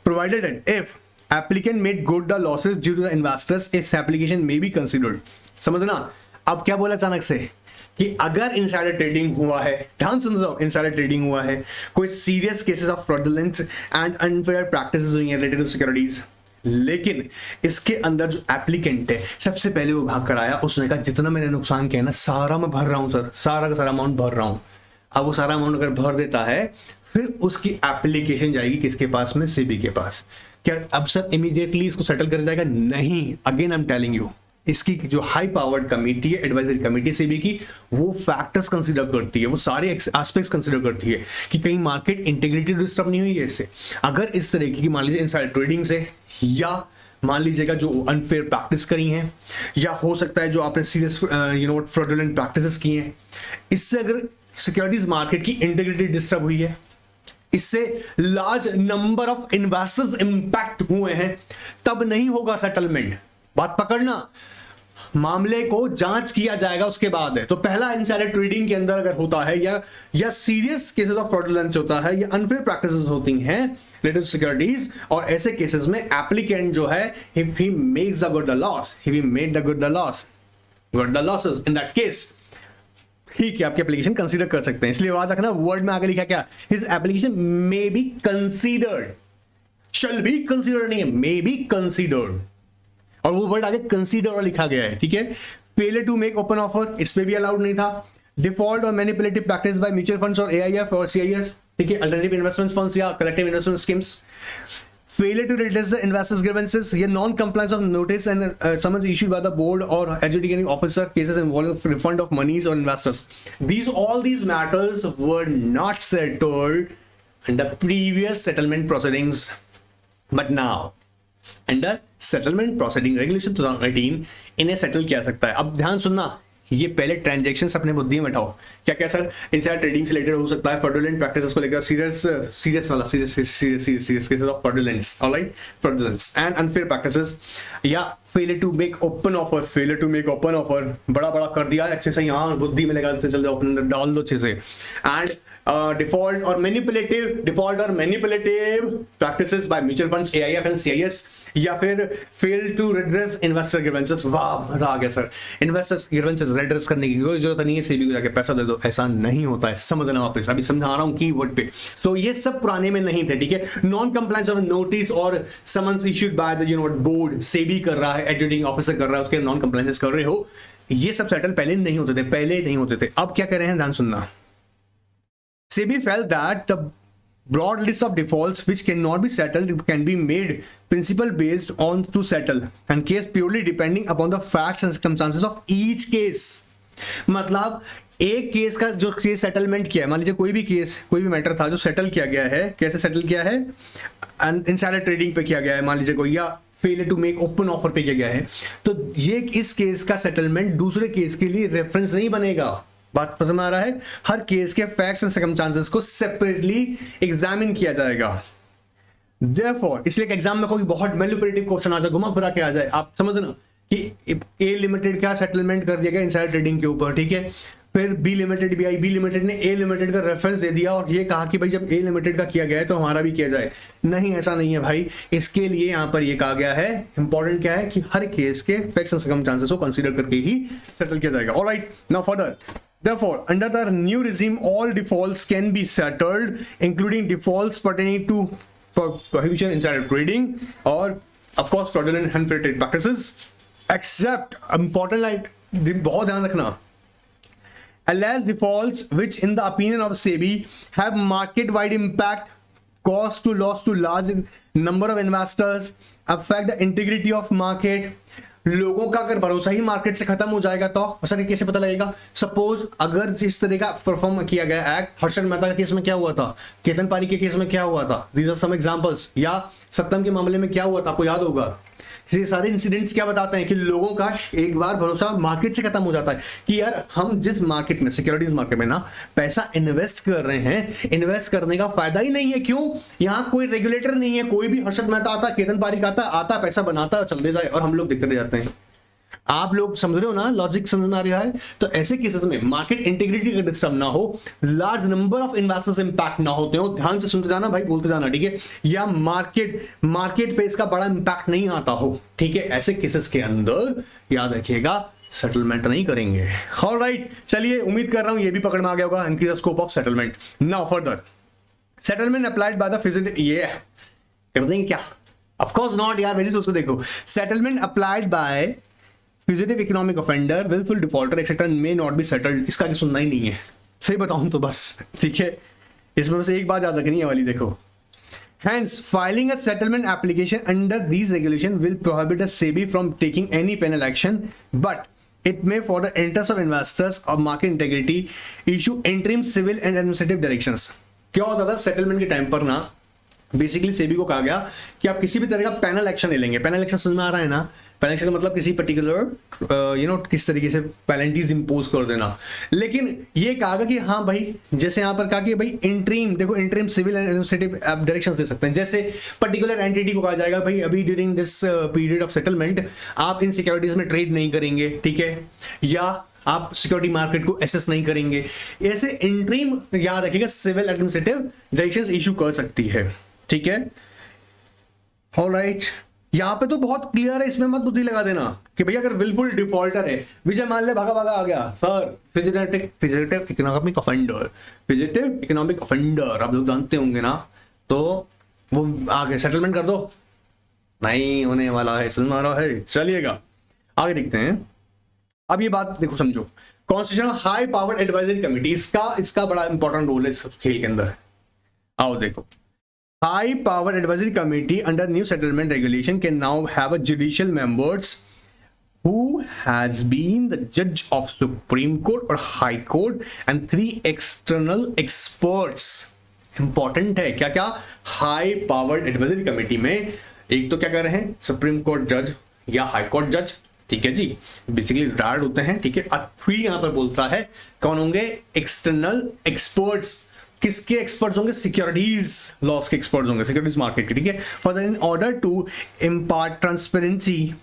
[SPEAKER 1] Provided that if applicant made good the losses due to the investors, if application may be considered. समझना, अब क्या बोला अचानक से कि अगर इनसाइडर ट्रेडिंग हुआ है, ध्यान सुन लो, इनसाइडर ट्रेडिंग हुआ है, कोई serious cases of fraudulence and unfair practices हुई हैं रिलेटेड टू सिक्योरिटीज, लेकिन इसके अंदर जो एप्लीकेंट है सबसे पहले वो भाग कर आया, उसने कहा जितना मैंने नुकसान किया ना सारा मैं भर रहा हूं सर, सारा का सारा अमाउंट भर रहा हूं। अब वो सारा अमाउंट अगर भर देता है फिर उसकी एप्लीकेशन जाएगी किसके पास में, सेबी के पास। क्या अब सर इमीडिएटली इसको सेटल कर जाएगा? नहीं, again I am telling you, इसकी जो हाई पावर्ड कमेटी है, एडवाइजरी कमेटी सेबी की, वो फैक्टर्स कंसीडर करती है, वो सारे एस्पेक्ट्स कंसीडर करती है कि कहीं मार्केट इंटीग्रिटी डिस्टर्ब नहीं हुई है इससे। अगर इस तरीके की मान लीजिए इनसाइडर ट्रेडिंग से, या मान लीजिएगा जो अनफेयर प्रैक्टिस करी हैं, या हो सकता है जो आपने सीरियस फ्रॉडुलेंट प्रैक्टिसेस की हैं, इससे अगर सिक्योरिटीज मार्केट की इंटीग्रिटी डिस्टर्ब हुई है, इससे large number of investors impact हुए हैं, तब नहीं होगा सेटलमेंट। बात पकड़ना, मामले को जांच किया जाएगा उसके बाद है। तो पहला इनसाइडर ट्रेडिंग के अंदर अगर होता है, या सीरियस केसेस ऑफ फ्रॉडुलेंस होता है, या अनफेयर प्रैक्टिसेस होती हैं रिलेटेड सिक्योरिटीज, और ऐसे केसेस में एप्लीकेंट जो है, if he makes the good the loss, if he made the good the losses in that case, ठीक है, आपकी एप्लीकेशन कंसीडर कर सकते हैं। इसलिए याद रखना, वर्ड में आगे लिखा क्या, his application may be considered, shall be considered नहीं है, मे बी कंसीडर्ड, और वो वर्ड आगे कंसीडर लिखा गया है, ठीक है। Failure to make open offer, इस पे भी अलाउड नहीं था। डिफॉल्ट और manipulative practice by mutual funds और एआईएफ और सीआईएस, ठीक है, अल्टरनेटिव इन्वेस्टमेंट फंड्स या collective investment schemes. Failure to redress the investors' grievances, या non-compliance of notice and summons issued by the board or adjudicating officer, cases involving refund of monies or investors. All these matters were not settled in the previous settlement proceedings, but now under settlement proceeding regulation 2018 इन्हें settle किया सकता है। अब ध्यान सुनना, ये पहले transactions अपने बुद्धि में बैठाओ, क्या क्या सर इनसाइडर ट्रेडिंग से रिलेटेड हो सकता है, फ्रॉडुलेंट प्रैक्टिसेस को लेकर serious cases of fraudulence, alright, fraudulence and unfair practices, या failure to make open offer, बड़ा बड़ा कर दिया अच्छे से, यहाँ बुद्धि में लगा चल जाओ, अपने अंदर डाल दो अच्छे से, एंड डिफॉल्ट और manipulative practices by mutual funds, AIF and CIS, या फिर fail to redress investor grievances. वाह, मजा आ गया सर, इन्वेस्टर्स ग्रीवेंसेस रिड्रेस करने की कोई जरूरत नहीं है, सेबी को जाके पैसा दे दो, ऐसा नहीं होता है, समझना वापस, अभी समझा रहा हूं कीवर्ड पे। तो ये सब पुराने में नहीं थे, ठीक है। नॉन कंप्लायंस ऑफ नोटिस और summons issued by the board, SEBI कर रहा है, एडजुडिकेटिंग ऑफिसर कर रहा है, उसके नॉन कंप्लायंसेस कर रहे हो, ये सब सेटल पहले नहीं होते थे, अब क्या कह रहे हैं, ध्यान सुनना। SEBI felt that the broad list of defaults which cannot be settled can be made principle based on to settle and case purely depending upon the facts and circumstances of each case। मतलब एक case का जो case settlement किया है, मान लीजिए कोई भी मैटर था जो सेटल किया गया है, कैसे सेटल किया है, इनसाइडर ट्रेडिंग पे किया गया है मान लीजिए कोई, या failure to make open offer पे किया गया है, तो ये इस केस का सेटलमेंट दूसरे केस के लिए रेफरेंस नहीं बनेगा। बात समझ में आ रहा है, हर केस के फैक्ट्स एंड सर्कमस्टांसेस को सेपरेटली एग्जामिन किया जाएगा। देयरफॉर इसलिए एग्जाम में कोई बहुत मैनिपुलेटिव क्वेश्चन आ जाए, घुमा फिरा के आ जाए, आप समझना कि ए लिमिटेड का सेटलमेंट कर दिया गया इनसाइडर ट्रेडिंग के ऊपर, ठीक है, फिर बी लिमिटेड भी आई, बी लिमिटेड ने ए लिमिटेड का रेफरेंस दे दिया और ये कहा कि भाई जब ए लिमिटेड का किया गया है तो हमारा भी किया जाए। नहीं, ऐसा नहीं है भाई, इसके लिए यहां पर ये कहा गया है, इंपॉर्टेंट क्या है कि हर केस के फैक्ट्स एंड सर्कमस्टांसेस को कंसीडर करके ही सेटल किया जाएगा। Alright, now further, therefore under the new regime all defaults can be settled including defaults pertaining to prohibition insider trading or of course fraudulent unfair trade practices except important line बहुत ध्यान रखना alleged defaults which in the opinion of SEBI have market wide impact cost to loss to large number of investors affect the integrity of market. लोगों का अगर भरोसा ही market से खत्म हो जाएगा तो असर ये कैसे पता लगेगा? सपोज अगर इस तरह का परफॉर्म किया गया एक्ट, हर्षद मेहता के केस में क्या हुआ था, केतन पारी के केस में क्या हुआ था, दीज आर सम एग्जांपल्स, या सत्यम के मामले में क्या हुआ था, आपको याद होगा. ये सारे इंसिडेंट्स क्या बताते हैं कि लोगों का एक बार भरोसा मार्केट से खत्म हो जाता है कि यार हम जिस मार्केट में, सिक्योरिटीज मार्केट में ना पैसा इन्वेस्ट कर रहे हैं, इन्वेस्ट करने का फायदा ही नहीं है. क्यों? यहां कोई रेगुलेटर नहीं है, कोई भी हर्षद मेहता आता, केतन पारीक आता पैसा बनाता और चल देता है और हम लोग देखते रह जाते हैं. आप लोग समझ रहे हो ना, लॉजिक समझ में आ रहा है. तो ऐसे केसेस में मार्केट इंटीग्रिटी का डिस्टर्ब ना हो, large number of investors impact ना होते हो, ध्यान से सुनते जाना भाई, बोलते जाना, ठीक है, या मार्केट पे इसका बड़ा इंपैक्ट नहीं आता हो, ठीक है, ऐसे केसेस के अंदर याद रखिएगा सेटलमेंट नहीं करेंगे. ऑलराइट, चलिए उम्मीद कर रहा हूं ये भी पकड़ में आ गया होगा. Increase the scope of settlement. Now further settlement applied by the physical, ये कर देंगे क्या? ऑफ कोर्स नॉट यार, वैसे उसको देखो. Settlement applied by fugitive economic offender, wilful defaulter etcetera may not be settled. इसका आगे सुनना ही नहीं है, सही बताऊं तो बस, ठीक है. इसमें बस एक बात याद रखनी है वाली, देखो. Hence, filing a settlement application under these regulations will prohibit the SEBI from taking any penal action, but it may, for the interest of investors or market integrity, issue interim civil and administrative directions. क्या होता था settlement के time पर ना, basically SEBI को कहा गया कि आप किसी भी तरह का पैनल एक्शन ले लेंगे. पैनल एक्शन समझ में आ रहा है ना? पैनल एक्शन मतलब किसी पर्टिकुलर किस तरीके से पेनल्टीज इंपोज कर देना. लेकिन ये कहा कि हाँ भाई, जैसे यहां पर कहा कि भाई इंटरिम, देखो interim civil and administrative directions दे सकते हैं. जैसे पर्टिकुलर एंटिटी को कहा जाएगा भाई अभी during this period of settlement आप इन सिक्योरिटीज में ट्रेड नहीं करेंगे, ठीक है, या आप सिक्योरिटी मार्केट को एसेस नहीं करेंगे. ऐसे इंटरिम याद रखिएगा सिविल एडमिनिस्ट्रेटिव डायरेक्शंस इशू कर सकती है, ठीक है. ऑलराइट, यहां पे तो बहुत क्लियर है, इसमें मत बुद्धि लगा देना कि भैया अगर विलफुल डिफॉल्टर है, विजय मान ले भागा आ गया, सर फिजिटिव इकोनॉमिक ऑफेंडर आप लोग जानते होंगे ना, तो वो आगे सेटलमेंट कर दो, नहीं होने वाला है, समझ आ रहा है. चलिएगा आगे देखते हैं. अब ये बात देखो, समझो, constitutional high power advisory committee, इसका बड़ा इंपॉर्टेंट रोल है इस खेल के अंदर. आओ देखो, High Power Advisory Committee under new settlement regulation can now have a judicial members who has been the judge of Supreme Court or High Court and 3 external experts. Important है क्या क्या? High Power Advisory Committee में एक तो क्या कर रहे हैं, सुप्रीम कोर्ट जज या हाई कोर्ट जज, ठीक है जी, बेसिकली रिटायर्ड होते हैं, ठीक है. 3 यहां पर बोलता है कौन होंगे? External experts. किसके एक्सपर्ट्स होंगे? सिक्योरिटीज लॉस के एक्सपर्ट्स होंगे, सिक्योरिटीज मार्केट के, ठीक है. For in order to impart transparency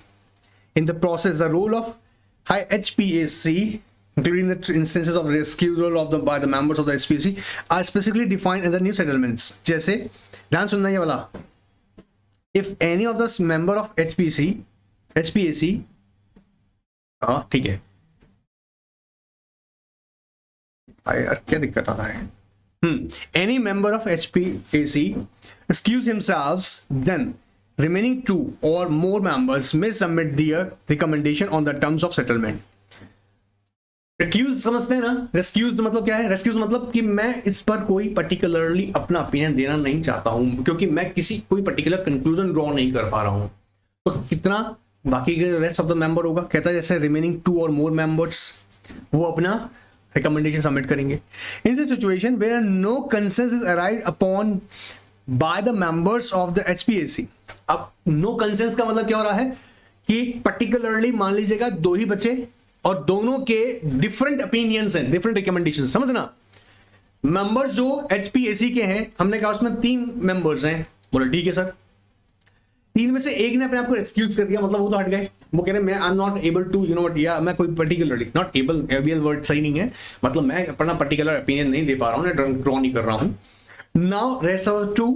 [SPEAKER 1] in the process, the role of high HPAC including the instances of refusal of by the members of the HPAC are specifically defined in the new settlements. जैसे ध्यान सुनना ये वाला, if any of the member of HPAC हाँ ठीक है यार क्या दिक्कत आ रहा है. Any member of HPAC excuse themselves, then remaining 2 or more members may submit their recommendation on the terms of settlement. Recuse समझते हैं ना? Recuse मतलब क्या है? Recuse मतलब कि मैं इस पर कोई particularly अपना opinion देना नहीं चाहता हूं क्योंकि मैं कोई particular conclusion draw नहीं कर पा रहा हूं. तो कितना बाकी के rest of the member होगा? कहता है जैसे remaining 2 or more members वो अपना रिकमेंडेशन सबमिट करेंगे. In this situation where no consensus arrived upon by the members of the HPAC. अब नो कंसेंस का मतलब क्या हो रहा है कि पर्टिकुलरली मान लीजिएगा 2 ही बचे और दोनों के डिफरेंट ओपिनियंस हैं, डिफरेंट रिकमेंडेशन. समझना, मेंबर्स जो HPAC के हैं, हमने कहा उसमें 3 मेंबर्स हैं, बोला ठीक है सर. 3 में से एक ने अपने आप को एक्सक्यूज कर दिया, मतलब वो तो हट गए, वो कह रहे मैं I am not able to you know what, या मैं कोई पर्टिकुलरली नॉट एबल वर्ड सही नहीं है, मतलब मैं अपना पर्टिकुलर ओपिनियन नहीं दे पा रहा हूं, ड्रॉ नहीं कर रहा हूं. नाउ रेस्ट ऑफ 2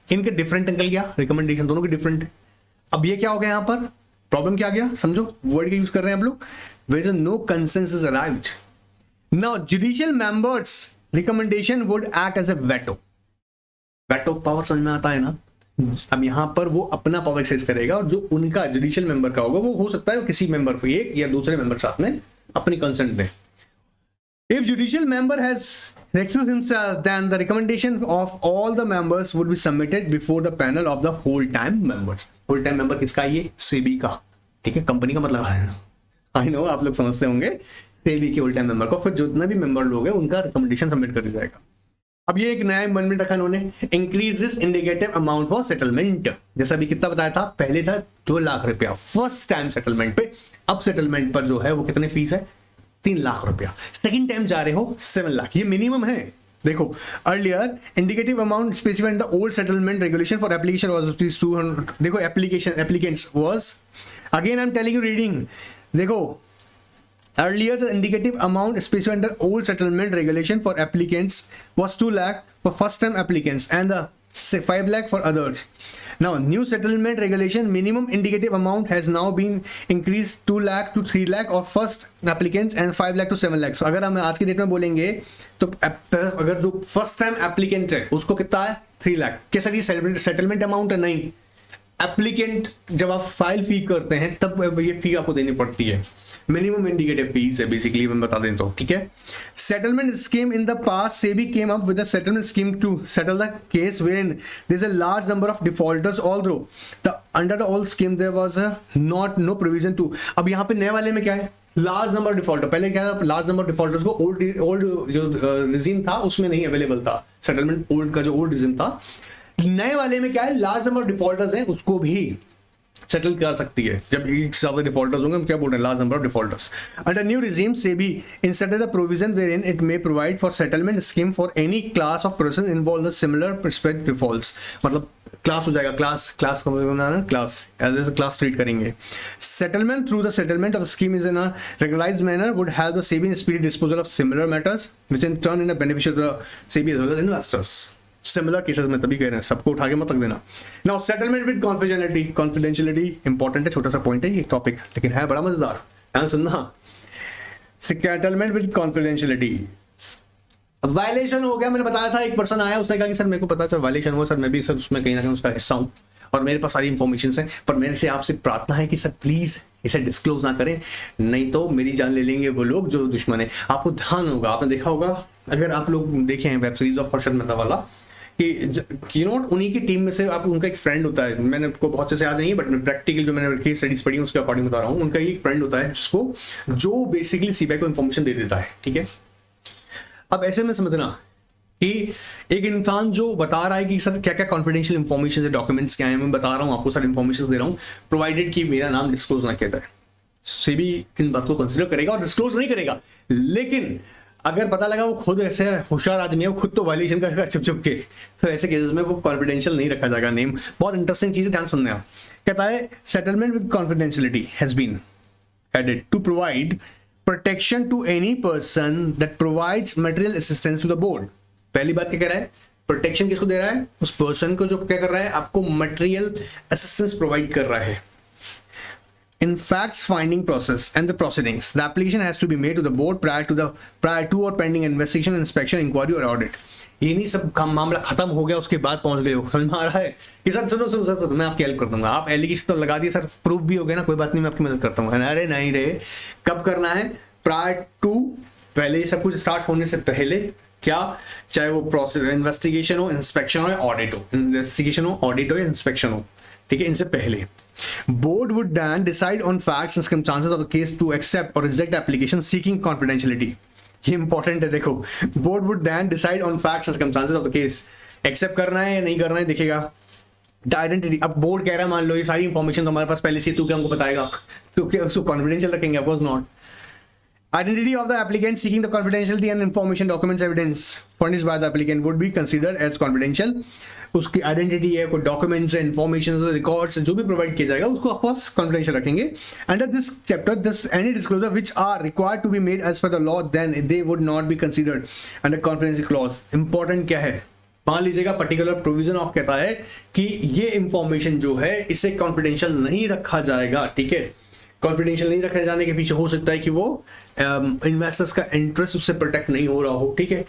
[SPEAKER 1] इनके डिफरेंट निकल गया, रिकमेंडेशन दोनों के डिफरेंट. अब ये क्या हो गया, यहां पर प्रॉब्लम क्या आ गया, समझो वर्ड का यूज कर रहे हैं हम लोग, where no consensus arrived. Now judicial members recommendation would act as a veto. Veto power समझ में आता है ना? अब यहाँ पर वो अपना पावर एक्सरसाइज करेगा और जो उनका जुडिशियल मेंबर का होगा वो हो सकता है किसी मेंबर को एक या दूसरे मेंबर साथ में अपनी कंसेंट दें. If judicial member has recused himself, then the recommendation of all the members would be submitted before the panel of the whole time members. Whole time member किसका ये? सेबी का. ठीक है, कंपनी का मतलब है ना. आई नो आप लोग समझते होंगे. सेबी के होल टाइम मेंबर को फिर जितने भी मेंबर लोग हैं उनका रिकमेंडेशन सबमिट कर दिया जाएगा. अब ये एक नया अमेंडमेंट रखा इन्होंने, increases indicative amount for settlement. जैसा अभी कितना बताया था, पहले था 2 लाख रुपया फर्स्ट टाइम सेटलमेंट पे, अब सेटलमेंट पर जो है वो कितने फीस है? 3 लाख रुपया. सेकंड टाइम जा रहे हो 7 लाख, ये मिनिमम है. देखो earlier indicative amount specified in the old settlement regulation for application was rupees 200. देखो applicants was, again I am telling you reading. देखो earlier the indicative amount specified under old settlement regulation for applicants was 2 lakh for first time applicants and the 5 lakh for others. Now new settlement regulation minimum indicative amount has now been increased 2 lakh to 3 lakh of first applicants and 5 lakh to 7 lakh. So अगर हम आज की date में बोलेंगे तो अगर जो first time applicant है उसको कितना है? 3 लाख. कैसा ये सेटलमेंट अमाउंट है? नहीं, एप्लीकेंट जब आप फाइल फी करते हैं तब ये फी आपको देनी पड़ती है. मिनिमम इंडिकेटिव फीस है बेसिकली, मैं बता देता हूँ. ठीक है, settlement scheme in the past SEBI came up with a settlement scheme to settle the case wherein there is a large number of defaulters although the under the old scheme there was not no provision to. अब यहाँ पे नए वाले में क्या है? Large number defaulter. पहले क्या था? लार्ज नंबर डिफॉल्टर्स को ओल्ड जो रिजीम था उसमें नहीं अवेलेबल था सेटलमेंट. ओल्ड का जो ओल्ड रिजीम था, नए वाले में क्या है? लार्ज नंबर डिफॉल्टर्स हैं उसको भी सेटल कर सकती है. जब एक ज्यादा डिफॉल्टर्स होंगे, हम क्या बोल रहे हैं? Large number of defaulters. Under new regime SEBI inserted the provision wherein it may provide for settlement scheme for any class of person involved in similar prospect defaults. मतलब क्लास हो जाएगा, class as a class treat करेंगे. Settlement through the settlement of scheme is in a regularized manner would help the SEBI in speedy disposal of similar matters which in turn in a beneficial to the SEBI as well as investors. Similar cases में तभी कह रहे हैं, सबको उठा के मत रख देना. Now settlement with confidentiality important है, छोटा सा पॉइंट है ये टॉपिक, लेकिन है बड़ा मजेदार. ध्यान सुनना. सेटलमेंट विद कॉन्फिडेंशियलिटी वायलेशन हो गया. मैंने बताया था, एक पर्सन आया, उसने कहा कि सर मेरे को पता है सर वायलेशन हुआ, सर मैं भी सर उसमें कहीं ना कहीं उसका हिस्सा हूँ और मेरे पास सारी इंफॉर्मेशन है, पर मेरे से आपसे प्रार्थना है कि सर प्लीज इसे डिस्क्लोज ना करें, नहीं तो मेरी जान ले लेंगे वो लोग जो दुश्मन है. आपको ध्यान होगा, आपने देखा होगा, अगर आप लोग देखे हैं web series of Harshad Mehta वाला, कि उन्हीं की टीम में से आप उनका एक फ्रेंड होता है. मैंने को बहुत अच्छे से याद नहीं है, बट प्रैक्टिकल जो मैंने केस स्टडीज पढ़ी उसके अकॉर्डिंग बता रहा हूँ. उनका एक फ्रेंड होता है जिसको जो बेसिकली सीबीआई को इन्फॉर्मेशन दे देता है. ठीक है, अब ऐसे में समझना कि एक इंसान जो बता रहा है कि सर क्या क्या कॉन्फिडेंशियल इंफॉर्मेशन है, डॉक्यूमेंट्स क्या है, मैं बता रहा हूँ आपको, सर इंफॉर्मेशन दे रहा हूँ, प्रोवाइडेड कि मेरा नाम डिस्क्लोज ना किया जाए. सेबी इन बात को कंसिडर करेगा और डिस्क्लोज नहीं करेगा. लेकिन अगर पता लगा वो खुद ऐसे होशियार आदमी है, वो खुद तो वायलेशन करेगा छुप छुप के, तो ऐसे केसेस में वो कॉन्फिडेंशियल नहीं रखा जाएगा नेम. बहुत इंटरेस्टिंग चीज है, ध्यान सुनने आप. कहता है settlement with confidentiality has been added to provide protection to any person that provides material assistance to the board. पहली बात क्या कह रहा है? प्रोटेक्शन किसको दे रहा है? उस पर्सन को जो क्या कर रहा है, आपको मटेरियल असिस्टेंस प्रोवाइड कर रहा है. In facts finding process and the proceedings, the application has to be made to the board prior to or pending investigation, inspection, inquiry or audit. ये नहीं सब काम मामला खत्म हो गया उसके बाद पहुंच गए हो, समझ में आ रहा है कि सर सुनो सर मैं आपकी हेल्प कर दूंगा, आप एलिगेशन तो लगा दिए सर, प्रूफ भी हो गया ना, कोई बात नहीं मैं आपकी मदद करता हूँ. अरे नहीं रे, कब करना है? प्रायर टू, पहले सब कुछ स्टार्ट होने से पहले. क्या? चाहे वो प्रोसेस इन्वेस्टिगेशन हो, इंस्पेक्शन हो या ऑडिट हो. इन्वेस्टिगेशन हो, ऑडिट हो या इंस्पेक्शन हो, ठीक है, इनसे पहले. Board would then decide on facts and circumstances of the case to accept or reject application seeking confidentiality. ये इंपॉर्टेंट है, देखो. Board would then decide on facts and circumstances of the case. Accept करना है या नहीं करना है देखेगा. आइडेंटिटी, अब बोर्ड कह रहा है मान लो ये सारी इंफॉर्मेशन तुम्हारे पास पहले से, तू क्या हमको बताएगा? तो क्या उसको कॉन्फिडेंशियल रखेंगे? Of course not. Identity of the applicant seeking the confidentiality and information documents evidence furnished by the applicant would be considered as confidential. उसकी आइडेंटिटी है, कोई डॉक्यूमेंट्स है, इंफॉर्मेशन, रिकॉर्ड्स जो भी प्रोवाइड किया जाएगा उसको ऑफकोर्स कॉन्फिडेंशियल रखेंगे. Under this chapter this any disclosure which are required to be made as per the law then they would not be considered under confidential clause. Important क्या है? मान लीजिएगा पर्टिकुलर प्रोविजन ऑफ कहता है कि ये information जो है इसे कॉन्फिडेंशियल नहीं रखा जाएगा. ठीक है, कॉन्फिडेंशियल नहीं रखे जाने के पीछे हो सकता है कि वो इन्वेस्टर्स का इंटरेस्ट उससे प्रोटेक्ट नहीं हो रहा हो. ठीक है,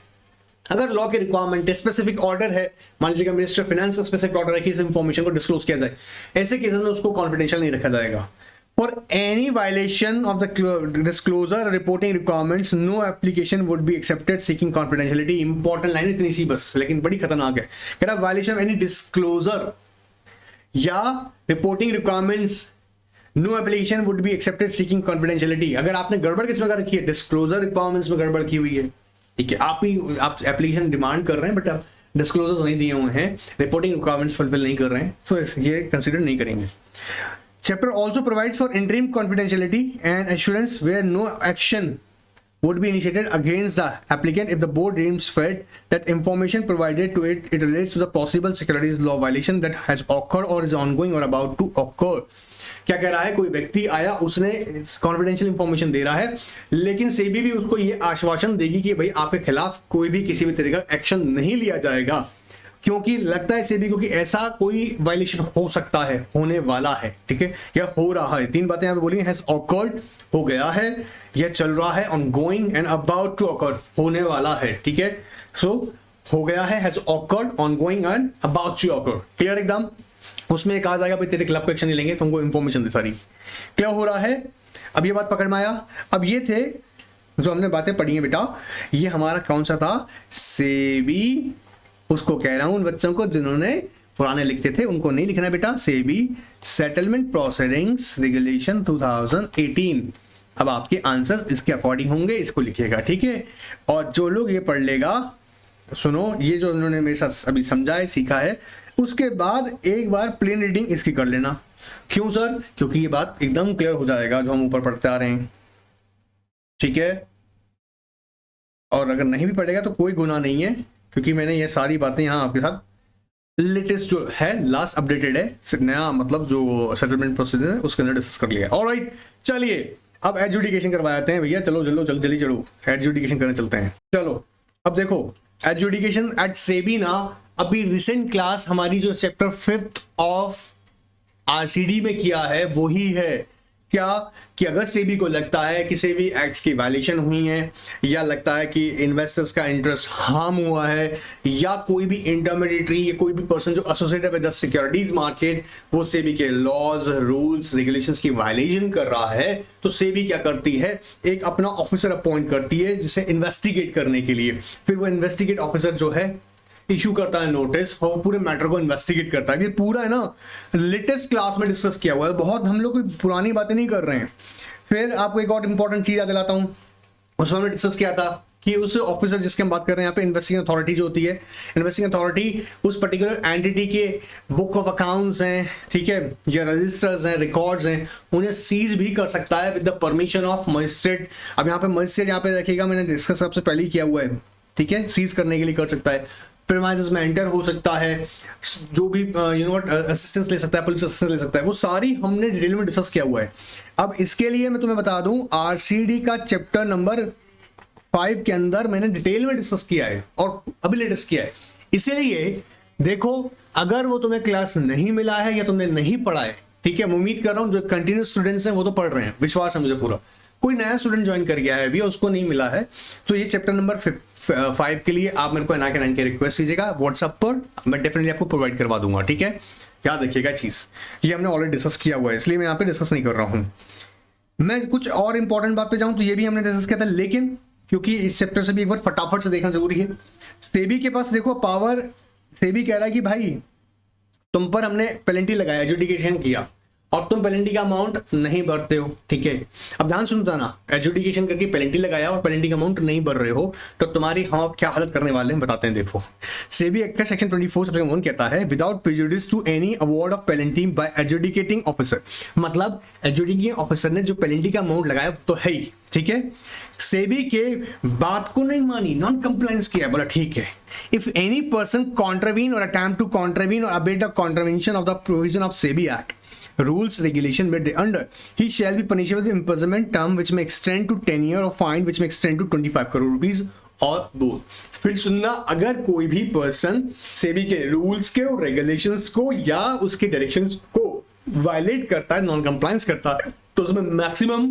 [SPEAKER 1] अगर लॉ के रिक्वायरमेंट है, स्पेसिफिक ऑर्डर है, मान लीजिए मिनिस्टर फाइनेंस का स्पेसिफिक ऑर्डर है कि इस इंफॉर्मेशन को डिस्क्लोज किया जाए, ऐसे केस में उसको कॉन्फिडेंशियल नहीं रखा जाएगा। For any violation of the disclosure reporting requirements, no application would be accepted seeking confidentiality. Important line इतनी सी बस, लेकिन बड़ी खतरनाक है। कह रहा violation of any disclosure या reporting requirements, no application would be accepted seeking confidentiality। अगर आपने गड़बड़ किसमें कर रखी है, disclosure requirements में गड़बड़ की हुई है, ठीक है, आप एप्लीकेशन डिमांड कर रहे हैं बट आप डिस्क्लोजर्स नहीं दिए हुए हैं, रिपोर्टिंग रिक्वायरमेंट्स फुलफिल नहीं कर रहे हैं, तो ये कंसीडर नहीं करेंगे। Chapter also provides for interim confidentiality and assurance where no action would be initiated against the applicant if the board deems fit that information provided to it relates to the possible securities law violation that has occurred or is ongoing or about to occur। क्या कह रहा है, कोई व्यक्ति आया, उसने confidential information दे रहा है, लेकिन सेबी भी उसको ये आश्वासन देगी कि भाई आपके खिलाफ कोई भी किसी भी तरह का एक्शन नहीं लिया जाएगा, क्योंकि लगता है सेबी को कि ऐसा कोई वायलेशन हो सकता है, होने वाला है, ठीक है, या हो रहा है। तीन बातें यहां पे बोली, हैज ऑकर्ड हो गया है, या चल रहा है, on going and about to occur होने वाला है, ठीक है। सो हो गया है, has occurred, on going and about to occur, clear एकदम। उसमें कहा जाएगा भाई तेरे खिलाफ कोई एक्शन नहीं लेंगे, तुमको इंफॉर्मेशन दे सारी, क्लियर हो रहा है। अब ये बात पकड़ में आया। अब ये थे जो हमने बातें पढ़ी हैं बेटा, ये हमारा कौन सा था, सेबी। उसको कह रहा हूं उन बच्चों को जिन्होंने पुराने लिखते थे उनको नहीं लिखना बेटा, सेबी सेटलमेंट प्रोसीडिंग्स रेगुलेशन 2018। अब आपके आंसर्स इसके अकॉर्डिंग होंगे, इसको लिखिएगा, ठीक है। और जो लोग ये पढ़ लेगा, सुनो, ये जो उन्होंने मेरे साथ अभी समझा है, सीखा है, उसके बाद एक बार प्लेन रीडिंग इसकी कर लेना। क्यों सर? क्योंकि ये बात एकदम क्लियर हो जाएगा जो हम ऊपर पढ़ते आ रहे हैं, ठीक है। और अगर नहीं भी पढ़ेगा तो कोई गुनाह नहीं है, क्योंकि मैंने ये सारी बातें यहाँ आपके साथ लेटेस्ट जो है, लास्ट अपडेटेड है, नया मतलब जो सेटलमेंट प्रोसीजर है उसके अंदर डिस्कस कर लिया। ऑलराइट, चलिए अब एडजुडिकेशन करवाते हैं भैया, चलो जल्दी चलो एडजुडिकेशन करने चलते हैं। चलो अब देखो एडजुडिकेशन एट सेबी ना, अभी रिसेंट क्लास हमारी जो चैप्टर 5th ऑफ आरसीडी में किया है वही है। क्या कि अगर सेबी को लगता है कि सेबी एक्ट्स की वायलेशन हुई है, या लगता है कि इन्वेस्टर्स का इंटरेस्ट हार्म हुआ है, या कोई भी इंटरमीडिएटरी या कोई भी पर्सन जो associated with the securities market वो सेबी के लॉज, रूल्स, रेगुलेशंस की वायलेशन कर रहा है, तो सेबी क्या करती है, एक अपना ऑफिसर अपॉइंट करती है जिसे इन्वेस्टिगेट करने के लिए। फिर वो इन्वेस्टिगेट ऑफिसर जो है इशू करता है नोटिस, और पूरे मैटर को इन्वेस्टिगेट करता है। ये पूरा है ना लेटेस्ट क्लास में डिस्कस किया हुआ है, बहुत हम लोग कोई पुरानी बातें नहीं कर रहे हैं। फिर आपको एक और इंपॉर्टेंट चीज याद दिलाता हूं, उसमें हमने डिस्कस किया था कि उस ऑफिसर जिसके हम बात कर रहे हैं यहाँ पे, इन्वेस्टिगेटिंग अथॉरिटी जो होती है, इन्वेस्टिगेटिंग अथॉरिटी उस पर्टिकुलर एंटिटी के बुक ऑफ अकाउंट्स हैं, ठीक है, या रजिस्टर्स हैं, रिकॉर्ड्स हैं, उन्हें सीज भी कर सकता है with the permission of magistrate. अब यहाँ पे मजिस्ट्रेट यहाँ पे देखिएगा, मैंने डिस्कस सबसे पहले ही किया हुआ है, ठीक है, सीज करने के लिए कर सकता है, प्रीमाइसेस में एंटर हो सकता है, जो भी असिस्टेंस ले सकता है, पुलिस असिस्टेंस ले सकता है, वो सारी हमने डिटेल में डिस्कस किया हुआ है। अब इसके लिए मैं तुम्हें बता दूं, आरसीडी का चैप्टर नंबर 5 के अंदर मैंने डिटेल में डिस्कस किया है और अभी लेटेस्ट किया है। इसीलिए देखो, अगर वो तुम्हें क्लास नहीं मिला है या तुमने नहीं पढ़ा है, ठीक है, मैं उम्मीद कर रहा हूं जो कंटिन्यूस स्टूडेंट्स हैं वो तो पढ़ रहे हैं, विश्वास है मुझे पूरा। कोई नया स्टूडेंट ज्वाइन कर गया है अभी, उसको नहीं मिला है, तो ये चैप्टर नंबर 5 के लिए आप मेरे को NIK9 के रिक्वेस्ट कीजिएगा व्हाट्सएप पर, मैं डेफिनेटली आपको प्रोवाइड करवा दूंगा, ठीक है। याद रखिएगा चीज, ये हमने ऑलरेडी डिस्कस किया हुआ है, इसलिए मैं यहाँ पे डिस्कस नहीं कर रहा हूँ। मैं कुछ और इंपॉर्टेंट बात पे जाऊँ तो ये भी हमने डिस्कस किया था, लेकिन क्योंकि इस चैप्टर से भी एक बार फटाफट से देखना जरूरी है। सेबी के पास देखो पावर, सेबी कह रहा है कि भाई तुम पर हमने पेनल्टी लगाया, एडजुडिकेशन किया, और तुम पेनल्टी का अमाउंट नहीं भरते हो, ठीक है। अब ध्यान सुनता ना, एडजुडिकेशन करके पेनल्टी लगाया और पेनल्टी का अमाउंट नहीं भर रहे हो, तो तुम्हारी हम क्या हालत करने वाले हैं बताते हैं। देखो, सेबी एक्ट का सेक्शन 24 सबसेक्शन 1 कहता है, without prejudice to any award of penalty by adjudicating officer. मतलब एडजुडिकेटिंग ऑफिसर ने जो पेनल्टी का अमाउंट लगाया तो है ही, ठीक है। सेबी के बात को नहीं मानी, नॉन कंप्लायंस किया, बोला ठीक है। इफ एनी पर्सन कॉन्ट्रावीन और अटेम्प्ट टू कॉन्ट्रावीन और abate the contravention of the provision of SEBI act rules regulation made under, he shall be punished with imprisonment term which may extend to 10 year or fine which may extend to 25 crore rupees or both। फिर सुनना, अगर कोई भी person SEBI के rules के और regulations को या उसके डायरेक्शंस को वायलेट करता है, नॉन कंप्लायंस करता है, तो उसमें मैक्सिमम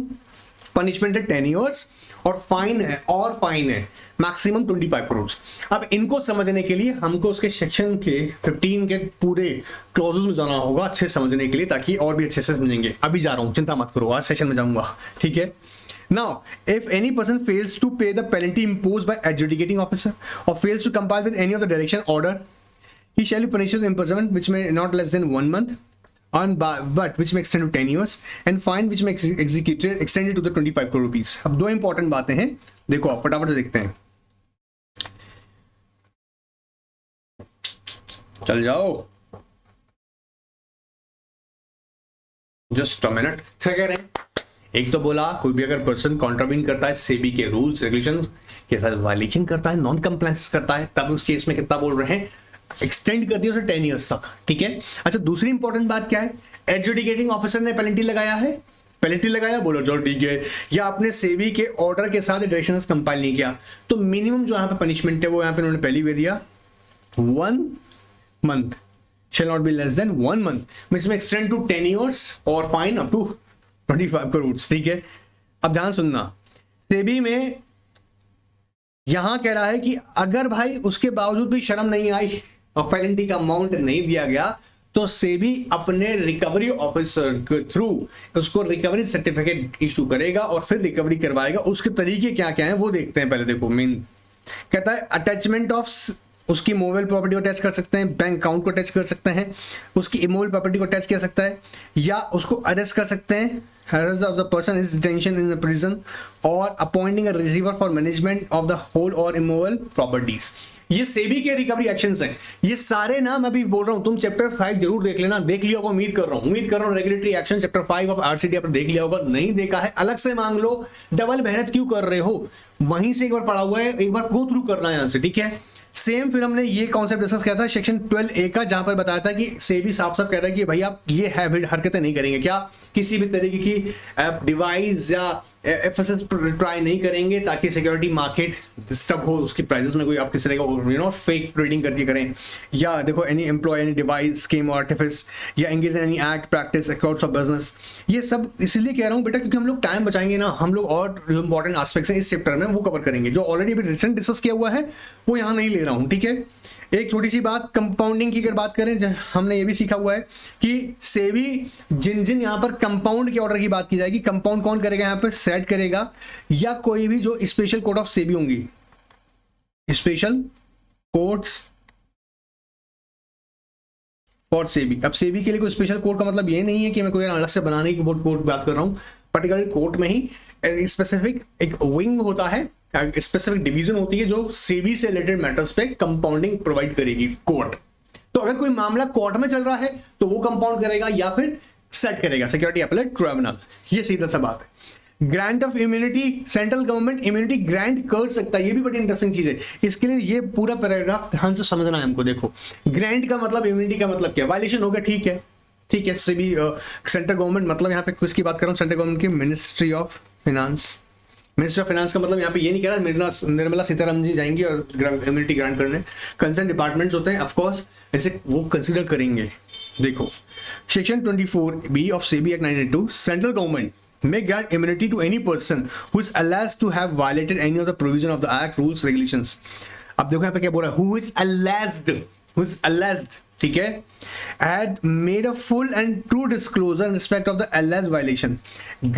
[SPEAKER 1] पनिशमेंट है 10 ईयर्स और फाइन है मैक्सिमम 25 करोड़। अब इनको समझने के लिए हमको उसके सेक्शन के 15 के पूरे क्लॉजेस में जाना होगा अच्छे समझने के लिए, ताकि और भी अच्छे से समझेंगे। अभी जा रहा हूं, चिंता मत करो, आज सेशन में जाऊंगा, ठीक है। Now, if any person fails to pay the penalty imposed by adjudicating officer or fails to comply with any of the direction order, he shall be punished with imprisonment which may not less than 1 month, but which may extend to 10 years, and fine which may extended to the 25 crore rupees. अब दो important बातें हैं, देखो आप फटाफट से देखते हैं। चल जाओ, जस्ट अ मिनट। क्या कह रहे हैं? एक तो बोला कोई भी अगर पर्सन कॉन्ट्रावीन करता है सेबी के रूल्स रेगुलेशंस के साथ, वायलेशन करता है, नॉन कंप्लायंस करता है, तब उस केस में कितना बोल रहे हैं, एक्सटेंड कर दिया उसे 10 ईयर्स तक, ठीक है। अच्छा, दूसरी इंपॉर्टेंट बात क्या है, एडजुडिकेटिंग ऑफिसर ने पेनल्टी लगाया है, पेनल्टी लगाया, बोलो चलो ठीक है, या आपने सेबी के ऑर्डर के साथ डायरेक्शंस कंपाइल नहीं किया, तो मिनिमम जो यहाँ पे पनिशमेंट है वो यहाँ पे उन्होंने पहली वे दिया 1 month shall not be less than 1 month, इसमें एक्सटेंड टू 10 ईयर्स और फाइन अप टू 25 करोड़, ठीक है। अब ध्यान सुनना, सेबी में यहां कह रहा है कि अगर भाई उसके बावजूद भी शर्म नहीं आई और पेनल्टी का अमाउंट नहीं दिया गया, तो सेबी अपने रिकवरी ऑफिसर के थ्रू उसको रिकवरी सर्टिफिकेट इशू करेगा और फिर रिकवरी करवाएगा। उसके तरीके क्या क्या हैं वो देखते हैं पहले। देखो मेन कहता है अटैचमेंट ऑफ, उसकी मूवेबल प्रॉपर्टी को अटैच कर सकते हैं, बैंक अकाउंट को अटैच कर सकते हैं, उसकी इमूवेबल प्रॉपर्टी को अटैच किया सकता है, या उसको अरेस्ट कर सकते हैं, arrest of the person is detention in the prison, or appointing a receiver for management of the whole or immovable properties। ये सेबी के रिकवरी एक्शंस हैं। ये सारे ना मैं भी बोल रहा हूं, तुम चैप्टर 5 जरूर देख लेना, देख लिया होगा उम्मीद कर रहा हूं regulatory action chapter 5 of RCD आपने देख लिया होगा, नहीं देखा है अलग से मांग लो, डबल मेहनत क्यों कर रहे हो, वहीं से एक बार पढ़ा हुआ है, एक बार गो थ्रू करना है यहां से, ठीक है। सेम फिर हमने ये कॉन्सेप्ट डिस्कस किया था सेक्शन 12A का, जहां पर बताया था कि सेबी साफ साफ कह रहा है कि भाई आप ये हरकतें नहीं करेंगे, क्या किसी भी तरीके की डिवाइस या एफएसएस ट्राई नहीं करेंगे ताकि सिक्योरिटी मार्केट डिस्टर्ब हो, उसकी प्राइसेस में कोई आप किसी तरह का फेक ट्रेडिंग करके करें, या देखो any employ any device scheme और आर्टिफिस या engage in any act practice accounts of business. ये सब इसलिए कह रहा हूं बेटा क्योंकि हम लोग टाइम बचाएंगे ना, हम लोग और इंपॉर्टेंट एस्पेक्ट्स हैं इस चैप्टर में वो कवर करेंगे, जो ऑलरेडी अभी रिसेंट डिस्कस किया हुआ है वो यहाँ नहीं ले रहा हूँ, ठीक है। एक छोटी सी बात, कंपाउंडिंग की अगर बात करें, हमने ये भी सीखा हुआ है कि सेबी जिन यहाँ पर कंपाउंड के ऑर्डर की बात की जाएगी, कंपाउंड कौन करेगा यहाँ पे, सेट करेगा, या कोई भी जो स्पेशल कोर्ट ऑफ सेबी होंगी, स्पेशल कोर्ट्स फॉर सेबी। अब सेबी के लिए कोई स्पेशल कोर्ट का मतलब ये नहीं है कि मैं कोई अलग से बनाने की कोर्ट बात कर रहा हूँ, पर्टिकुलर कोर्ट में ही स्पेसिफिक एक विंग होता है, स्पेसिफिक डिवीजन होती है जो सेबी से रिलेटेड मैटर्स पे कंपाउंडिंग प्रोवाइड करेगी कोर्ट। तो अगर कोई मामला कोर्ट में चल रहा है तो वो कंपाउंड करेगा या फिर सेट करेगा सिक्योरिटी अपीलेट ट्रिब्यूनल, ये सीधा सा बात है। Grant of immunity, central government immunity grant कर सकता है, ये भी बड़ी इंटरेस्टिंग चीज है, इसके लिए ये पूरा पैराग्राफ ध्यान से समझना है हमको। देखो ग्रांट का मतलब, इम्यूनिटी का मतलब क्या, वायलेशन हो गया, ठीक है, ठीक है, सेबी सेंट्रल गवर्नमेंट मतलब यहाँ पे किसकी बात कर रहा हूँ, सेंट्रल गवर्नमेंट की ministry of finance. Minister of finance का मतलब यहाँ पे ये नहीं कह रहा निर्मला सीतारमण जी जाएंगी और इम्यूनिटी ग्रांट करने, कंसर्न डिपार्टमेंट्स होते हैं ऑफकोर्स, ऐसे वो कंसीडर करेंगे। देखो section 24B of SEBI act 1982, central government may grant immunity to any person who is alleged to have violated any of the provision of the act, rules, regulations। अब देखो यहाँ पे क्या बोल रहा है, who is alleged, ठीक है, had made a full and true disclosure in respect of the alleged violation,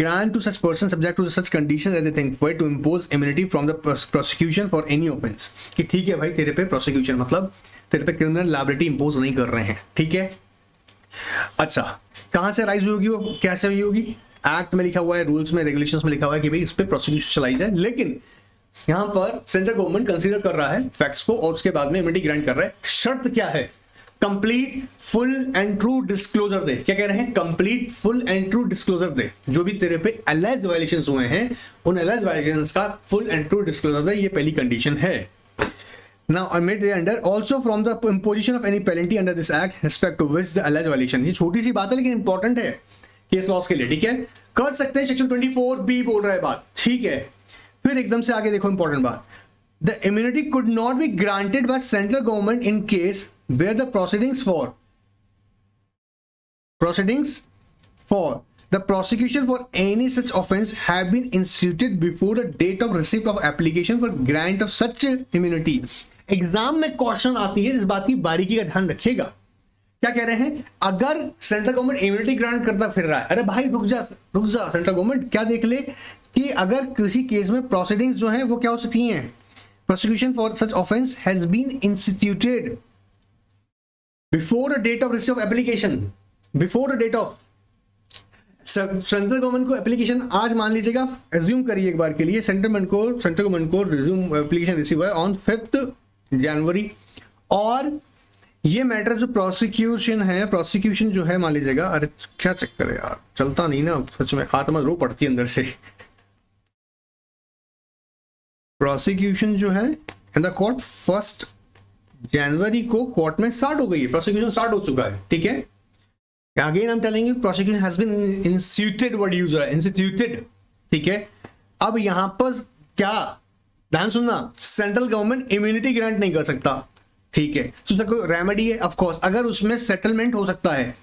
[SPEAKER 1] grant to such person subject to such conditions as they think fit to impose immunity from the prosecution for any offense। कि ठीक है भाई तेरे पे prosecution मतलब तेरे पे criminal liability impose नहीं कर रहे हैं, ठीक है। अच्छा कहां से राइज होगी वो, कैसे हुई होगी, एक्ट में लिखा हुआ है, रूल्स में रेगुलेशंस में लिखा हुआ है कि भाई इस पे प्रोसिक्यूशन चलाई जाए, लेकिन यहां पर सेंट्रल गवर्नमेंट कंसीडर कर रहा है फैक्ट्स को और उसके बाद में इम्यूनिटी ग्रांट कर रहा है। शर्त क्या है, complete full and true disclosure दे। क्या कह रहे हैं, complete full and true disclosure दे, जो भी तेरे पे अलेज्ड वायलेशंस हुए हैं उन अलेज्ड वायलेशंस का फुल एंड ट्रू डिस्क्लोजर दे, ये पहली कंडीशन है। Now, amid under also from the imposition of any penalty under this act, respect to which the alleged violation, ये छोटी सी बात है लेकिन इंपॉर्टेंट है केस लॉस के लिए, ठीक है, कर सकते हैं। सेक्शन 24B बोल रहा है बात, ठीक है। फिर एकदम से आगे देखो इंपॉर्टेंट बात, the immunity could not be granted by central government in case where the proceedings for the prosecution for any such offence have been instituted before the date of receipt of application for grant of such immunity. Exam में question आती है, इस बात की बारीकी का ध्यान रखिएगा। क्या कह रहे हैं, अगर सेंट्रल गवर्नमेंट इम्यूनिटी ग्रांट करता फिर रहा है, अरे भाई रुक जा सेंट्रल गवर्नमेंट, क्या देख ले कि अगर किसी केस में प्रोसीडिंग्स जो हैं वो क्या हो सकती हैं, prosecution for such offence has been instituted before the date of receive of application, before the date of, central government को एप्लीकेशन आज मान लीजिएगा, एज्यूम करिए एक बार के लिए सेंट्रल गवर्नमेंट को रिज्यूम एप्लीकेशन रिसीव हुआ ऑन 5 जनवरी, और ये मैटर जो प्रोसिक्यूशन है, प्रोसिक्यूशन जो है मान लीजिएगा, अरे क्या चक्कर है यार, चलता नहीं ना सच में, आत्मा रो पड़ती है अंदर से। प्रोसिक्यूशन जो है इन द कोर्ट 1 जनवरी को कोर्ट में स्टार्ट हो गई है, प्रोसिक्यूशन स्टार्ट हो चुका है, ठीक है। अगेन हम telling you prosecution has been instituted, word use है इंस्टीट्यूटेड, ठीक है। अब यहां पर क्या ध्यान सुनना, सेंट्रल गवर्नमेंट इम्यूनिटी ग्रांट नहीं कर सकता, ठीक है। तो उसमें कोई रेमेडी है, ऑफ कोर्स अगर उसमें सेटलमेंट हो सकता है,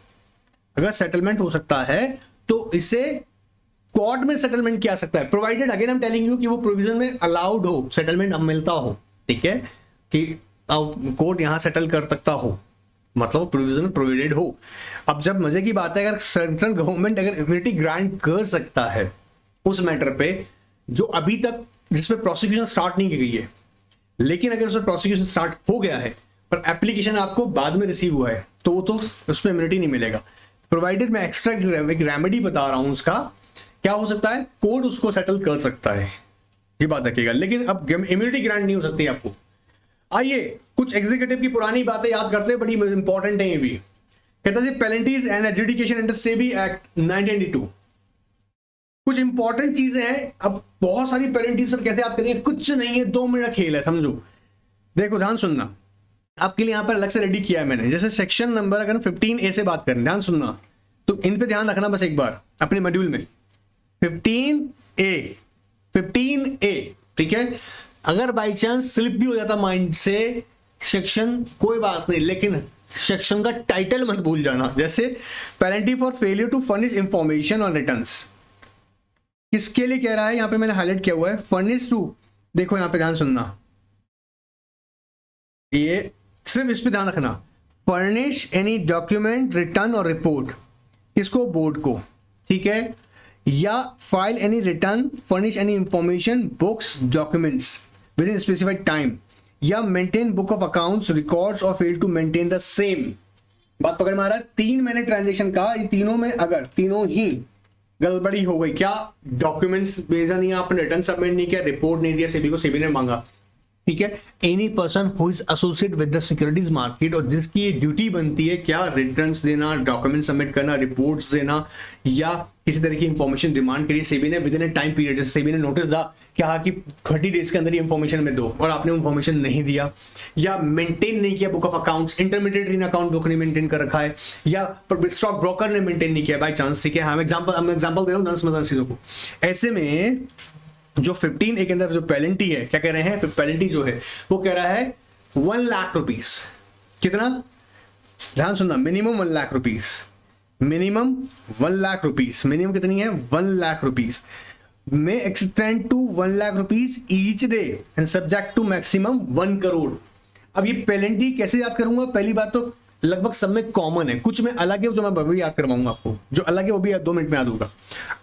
[SPEAKER 1] अगर सेटलमेंट हो सकता है तो इसे कोर्ट में सेटलमेंट किया सकता है, प्रोवाइडेड अगेन हम टेलिंग यू कि वो प्रोविजन में अलाउड हो, सेटलमेंट अब मिलता हो, ठीक है, कि कोर्ट यहां सेटल कर सकता हो, मतलब प्रोविजन में प्रोवाइडेड हो। अब जब मजे की बात है, अगर सेंट्रल गवर्नमेंट अगर इम्यूनिटी ग्रांट कर सकता है उस मैटर पे जो अभी तक जिसपे प्रोसिक्यूशन स्टार्ट नहीं की गई है, लेकिन अगर उसमें प्रोसिक्यूशन स्टार्ट हो गया है पर एप्लीकेशन आपको बाद में रिसीव हुआ है तो वो तो उसमें इम्यूनिटी नहीं मिलेगा, प्रोवाइडेड मैं एक्स्ट्रा एक रेमेडी बता रहा हूं, उसका क्या हो सकता है, कोर्ट उसको सेटल कर सकता है, ये बात रखिएगा, लेकिन अब इम्यूनिटी ग्रांट नहीं हो सकती आपको। आइए कुछ एग्जीक्यूटिव की पुरानी बातें याद करते हैं, बड़ी इंपॉर्टेंट है ये भी। कहता है penalties and adjudication under SEBI act 1992, कुछ इंपॉर्टेंट चीजें हैं। अब बहुत सारी पेनल्टीज सर कैसे याद करेंगे, कुछ नहीं है, 2 मिनट खेल है, समझो। देखो ध्यान सुनना, आपके लिए यहां पर अलग से रेडी किया है मैंने, जैसे सेक्शन नंबर अगर 15A से बात करें, ध्यान सुनना, तो इन पे ध्यान रखना बस एक बार अपने मॉड्यूल में। 15A, ठीक है। अगर बाई चांस स्लिप भी हो जाता माइंड से सेक्शन, कोई बात नहीं, लेकिन सेक्शन का टाइटल मत भूल जाना। जैसे penalty for failure to furnish information on returns, किसके लिए कह रहा है, यहां पे मैंने हाईलाइट किया हुआ है, फर्निश टू, देखो यहां पे ध्यान सुनना, ये सिर्फ इस पे ध्यान रखना, फर्निश एनी डॉक्यूमेंट रिटर्न और रिपोर्ट, किसको, बोर्ड को, ठीक है, या file any return, furnish any information, books, documents within specified time, या maintain book of accounts, records और fail to maintain the same. बात पकड़ में आ रहा है, 3 मैंने ट्रांजेक्शन कहा, ये तीनों में अगर तीनों ही गड़बड़ी हो गई, क्या डॉक्यूमेंट्स भेजा नहीं, आपने रिटर्न सबमिट नहीं किया, रिपोर्ट नहीं दिया सेबी को, सेबी ने मांगा, ठीक है, any person who is associate with the securities market, और जिसकी ड्यूटी बनती है क्या, रिटर्न्स देना, डॉक्यूमेंट सबमिट करना, रिपोर्ट्स देना, या किसी तरह की इंफॉर्मेशन डिमांड करी सेबी ने with in A time period, जैसे सेबी ने नोटिस दा क्या कि 30 डेज के अंदर ही इंफॉर्मेशन में दो, और आपने इंफॉर्मेशन नहीं दिया, या मेंटेन नहीं किया book of accounts, intermediate in account book ने मेंटेन कर रखा है, या स्टॉक ब्रोकर ने मेंटेन नहीं किया बाय चांस, ठीक है। हम एग्जांपल दे रहा हूं, दस मजा चीजों को। ऐसे में जो 15A के अंदर जो पेनल्टी है, क्या कह रहे हैं, पेनल्टी जो है वो कह रहा है 1 लाख रुपीस, कितना, ध्यान सुनना, minimum 1 lakh rupees, minimum 1 lakh rupees, minimum कितनी है, 1 lakh rupees, may extend to 1 lakh rupees each day and subject to maximum 1 crore. अब ये पेनल्टी कैसे याद करूंगा, पहली बात तो लगभग सब में कॉमन है, कुछ में अलग है जो मैं भी याद करवाऊंगा आपको, जो अलग है वो भी 2 मिनट में याद होगा।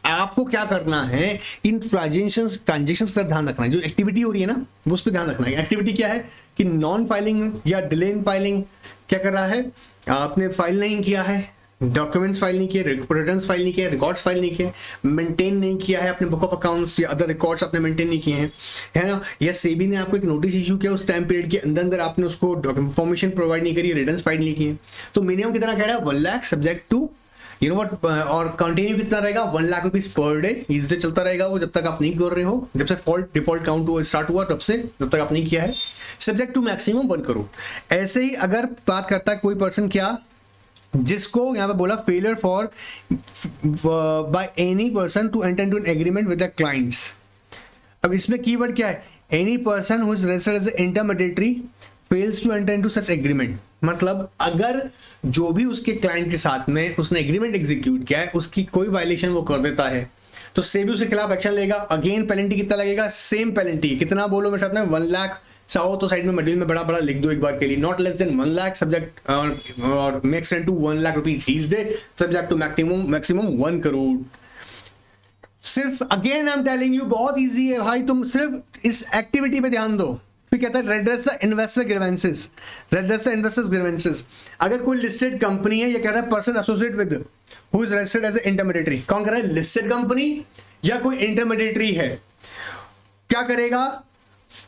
[SPEAKER 1] आपको क्या करना है, इन ट्रांजेक्शंस पर ध्यान रखना है, जो एक्टिविटी हो रही है ना वो उस पर ध्यान रखना है। एक्टिविटी क्या है कि नॉन फाइलिंग या डिले इन फाइलिंग, क्या कर रहा है, आपने फाइल नहीं किया है, डॉक्यूमेंट्स फाइल नहीं किए, रिटर्न्स फाइल नहीं किए, रिकॉर्ड्स फाइल नहीं किए, मेंटेन नहीं किया है अपने बुक ऑफ अकाउंट्स या अदर रिकॉर्ड्स आपने मेंटेन नहीं किए हैं, है ना, या सेबी ने आपको एक नोटिस इशू किया, उस टाइम पीरियड के अंदर आपने उसको इंफॉर्मेशन प्रोवाइड नहीं करी, रिटर्न्स फाइल नहीं किए, तो मिनिमम कितना कह रहा है, 1 lakh subject to you know what, और कंटिन्यू कितना रहेगा, 1 लाख रुपीस पर डे, इस डे चलता रहेगा वो जब तक आप नहीं कर रहे हो, जब से डिफॉल्ट काउंट स्टार्ट हुआ तब से, जब तक आप नहीं किया है, सब्जेक्ट टू मैक्सिमम 1 करोड़। ऐसे ही अगर बात करता है कोई पर्सन, क्या, जिसको यहां पे बोला failure for by any person to enter into an agreement with the clients. अब इसमें कीवर्ड क्या है, any person who is registered as intermediary fails to enter into such agreement, मतलब अगर जो भी उसके क्लाइंट के साथ में उसने एग्रीमेंट एग्जीक्यूट किया है उसकी कोई वायलेशन वो कर देता है तो सेबी उसके खिलाफ एक्शन लेगा। अगेन पेनल्टी कितना लगेगा, सेम पेनल्टी कितना बोलो मेरे साथ में, 1 लाख। चाहो तो साइड में मॉड्यूल में बड़ा बड़ा लिख दो एक बार के लिए, not less than 1 lakh subject और max to 1 lakh rupees each day subject to maximum 1 crore. सिर्फ again I am telling you बहुत इजी है भाई, तुम सिर्फ इस एक्टिविटी पे ध्यान दो। फिर कहता है redress the investor grievances, redress the investors grievances. अगर कोई लिस्टेड कंपनी है, ये कह रहा है person associate with who is registered as a intermediary, कौन कह रहा है, लिस्टेड कंपनी या कोई इंटरमीडिएटरी है, क्या करेगा,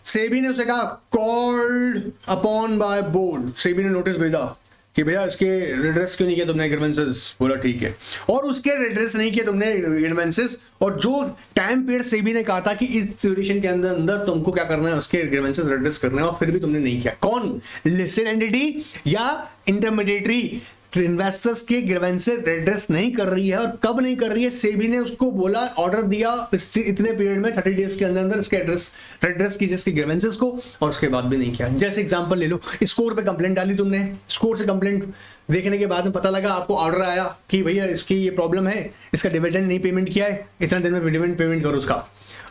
[SPEAKER 1] सेबी ने उसे कहा called upon by board, SEBI ने नोटिस भेजा कि भैया इसके रिड्रेस क्यों नहीं किया तुमने ग्रीवेंसेस, बोला ठीक है, और उसके रिड्रेस नहीं किया तुमने ग्रीवेंसेस, और जो टाइम पीरियड सेबी ने कहा था कि इस ड्यूरेशन के अंदर अंदर तुमको क्या करना है उसके ग्रीवेंसेस रिड्रेस करना है, और फिर भी तुमने नहीं किया, कौन, लिस्टेड एंटिटी या इंटरमीडिएटरी इन्वेस्टर्स के ग्रीवेंसेस रिड्रेस नहीं कर रही है, और कब नहीं कर रही है, सेबी ने उसको बोला, ऑर्डर दिया इतने पीरियड में 30 डेज के अंदर अंदर इसके रिड्रेस कीजिए इसके ग्रीवेंसेस को, और उसके बाद भी नहीं किया। जैसे एग्जांपल ले लो, स्कोर पे कंप्लेंट डाली तुमने, स्कोर से कंप्लेंट देखने के बाद में पता लगा, आपको ऑर्डर आया कि भैया इसकी ये प्रॉब्लम है, इसका डिविडेंड नहीं पेमेंट किया है, इतना दिन में डिविडेंड पेमेंट करो उसका।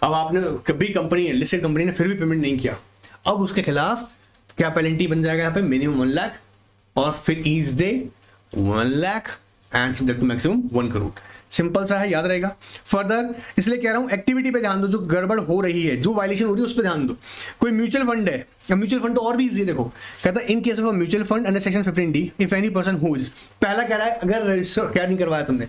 [SPEAKER 1] अब आपने कभी कंपनी है लिस्टेड कंपनी ने फिर भी पेमेंट नहीं किया, अब उसके खिलाफ क्या पेनल्टी बन जाएगा यहाँ पे, मिनिमम 1 लाख और फिर each day 1 lakh and subject to maximum 1 crore. Simple सा है, याद रहेगा। फर्दर इसलिए कह रहा हूं एक्टिविटी पे ध्यान दो, जो गड़बड़ हो रही है, जो वायलेशन हो रही है उस पर ध्यान दो। कोई म्यूचुअल फंड है, म्यूचुअल फंड तो और भी इजी है, देखो कहता है in case of mutual fund under section 15D if any person who is, पहला कह रहा है अगर रजिस्टर क्या नहीं करवाया तुमने,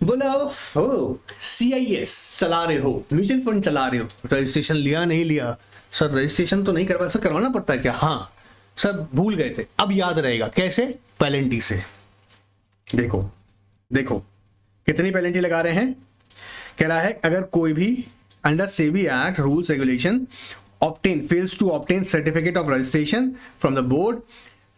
[SPEAKER 1] बोला हो CIS चला रहे हो, म्यूचुअल फंड चला रहे हो, रजिस्ट्रेशन लिया नहीं लिया, सर रजिस्ट्रेशन तो नहीं करवाया, सर करवाना पड़ता है क्या, हाँ सर भूल गए थे, अब याद रहेगा कैसे, पेनल्टी से। देखो देखो कितनी पेनल्टी लगा रहे हैं, कह रहा है अगर कोई भी under SEBI act rules regulation obtain fails to obtain certificate of registration from the board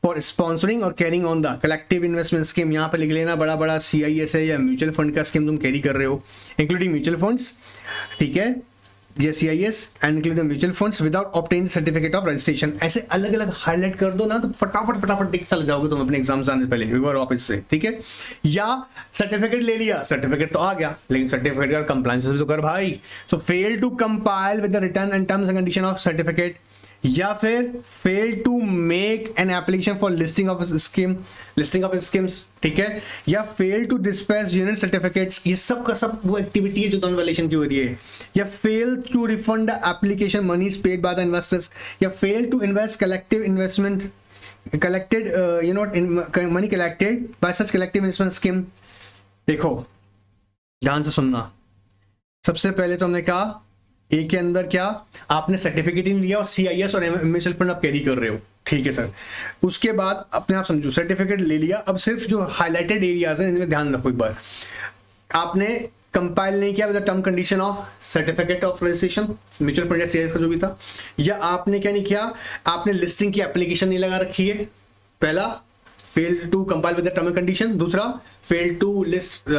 [SPEAKER 1] for sponsoring और carrying on the collective investment scheme, यहां पे लिख लेना बड़ा बड़ा CIS है या म्यूचुअल फंड का स्कीम तुम कैरी कर रहे हो, इंक्लूडिंग म्यूचुअल फंड्स, ठीक है, ये CIS and including mutual funds without obtain certificate of registration, ऐसे अलग अलग हाईलाइट कर दो ना तो फटाफट देख चल जाओगे तुम अपने एग्जाम से आने पहले एक बार वापस से, ठीक है। या सर्टिफिकेट ले लिया, सर्टिफिकेट तो आ गया लेकिन सर्टिफिकेट का कंप्लायंस भी तो कर भाई, so fail to compile with the return and terms and condition of certificate, या फिर fail to make an application for listing of schemes, ठीक है, या fail to dispatch unit certificates, ये सब का सब वो एक्टिविटी है जो नॉन वायलेशन की हो रही है, या fail to refund the application moneys paid by the investors, या fail to invest collective investment collected money collected by such collective investment scheme. देखो ध्यान से सुनना, सबसे पहले तो हमने कहा ए के अंदर क्या आपने सर्टिफिकेट नहीं लिया और CIS और म्यूचुअल फंड आप कैरी कर रहे हो, ठीक है सर, उसके बाद अपने आप समझो सर्टिफिकेट ले लिया, अब सिर्फ जो हाईलाइटेड एरियाज हैं इनमें ध्यान रखो एक बार, आपने कंपाइल नहीं किया with the term condition of certificate of registration mutual fund या CIS का जो भी था, या आपने क्या नहीं किया, आपने लिस्टिंग की एप्लीकेशन नहीं लगा रखी है, पहला fail to compile with the term and condition, दूसरा फेल टू लिस्ट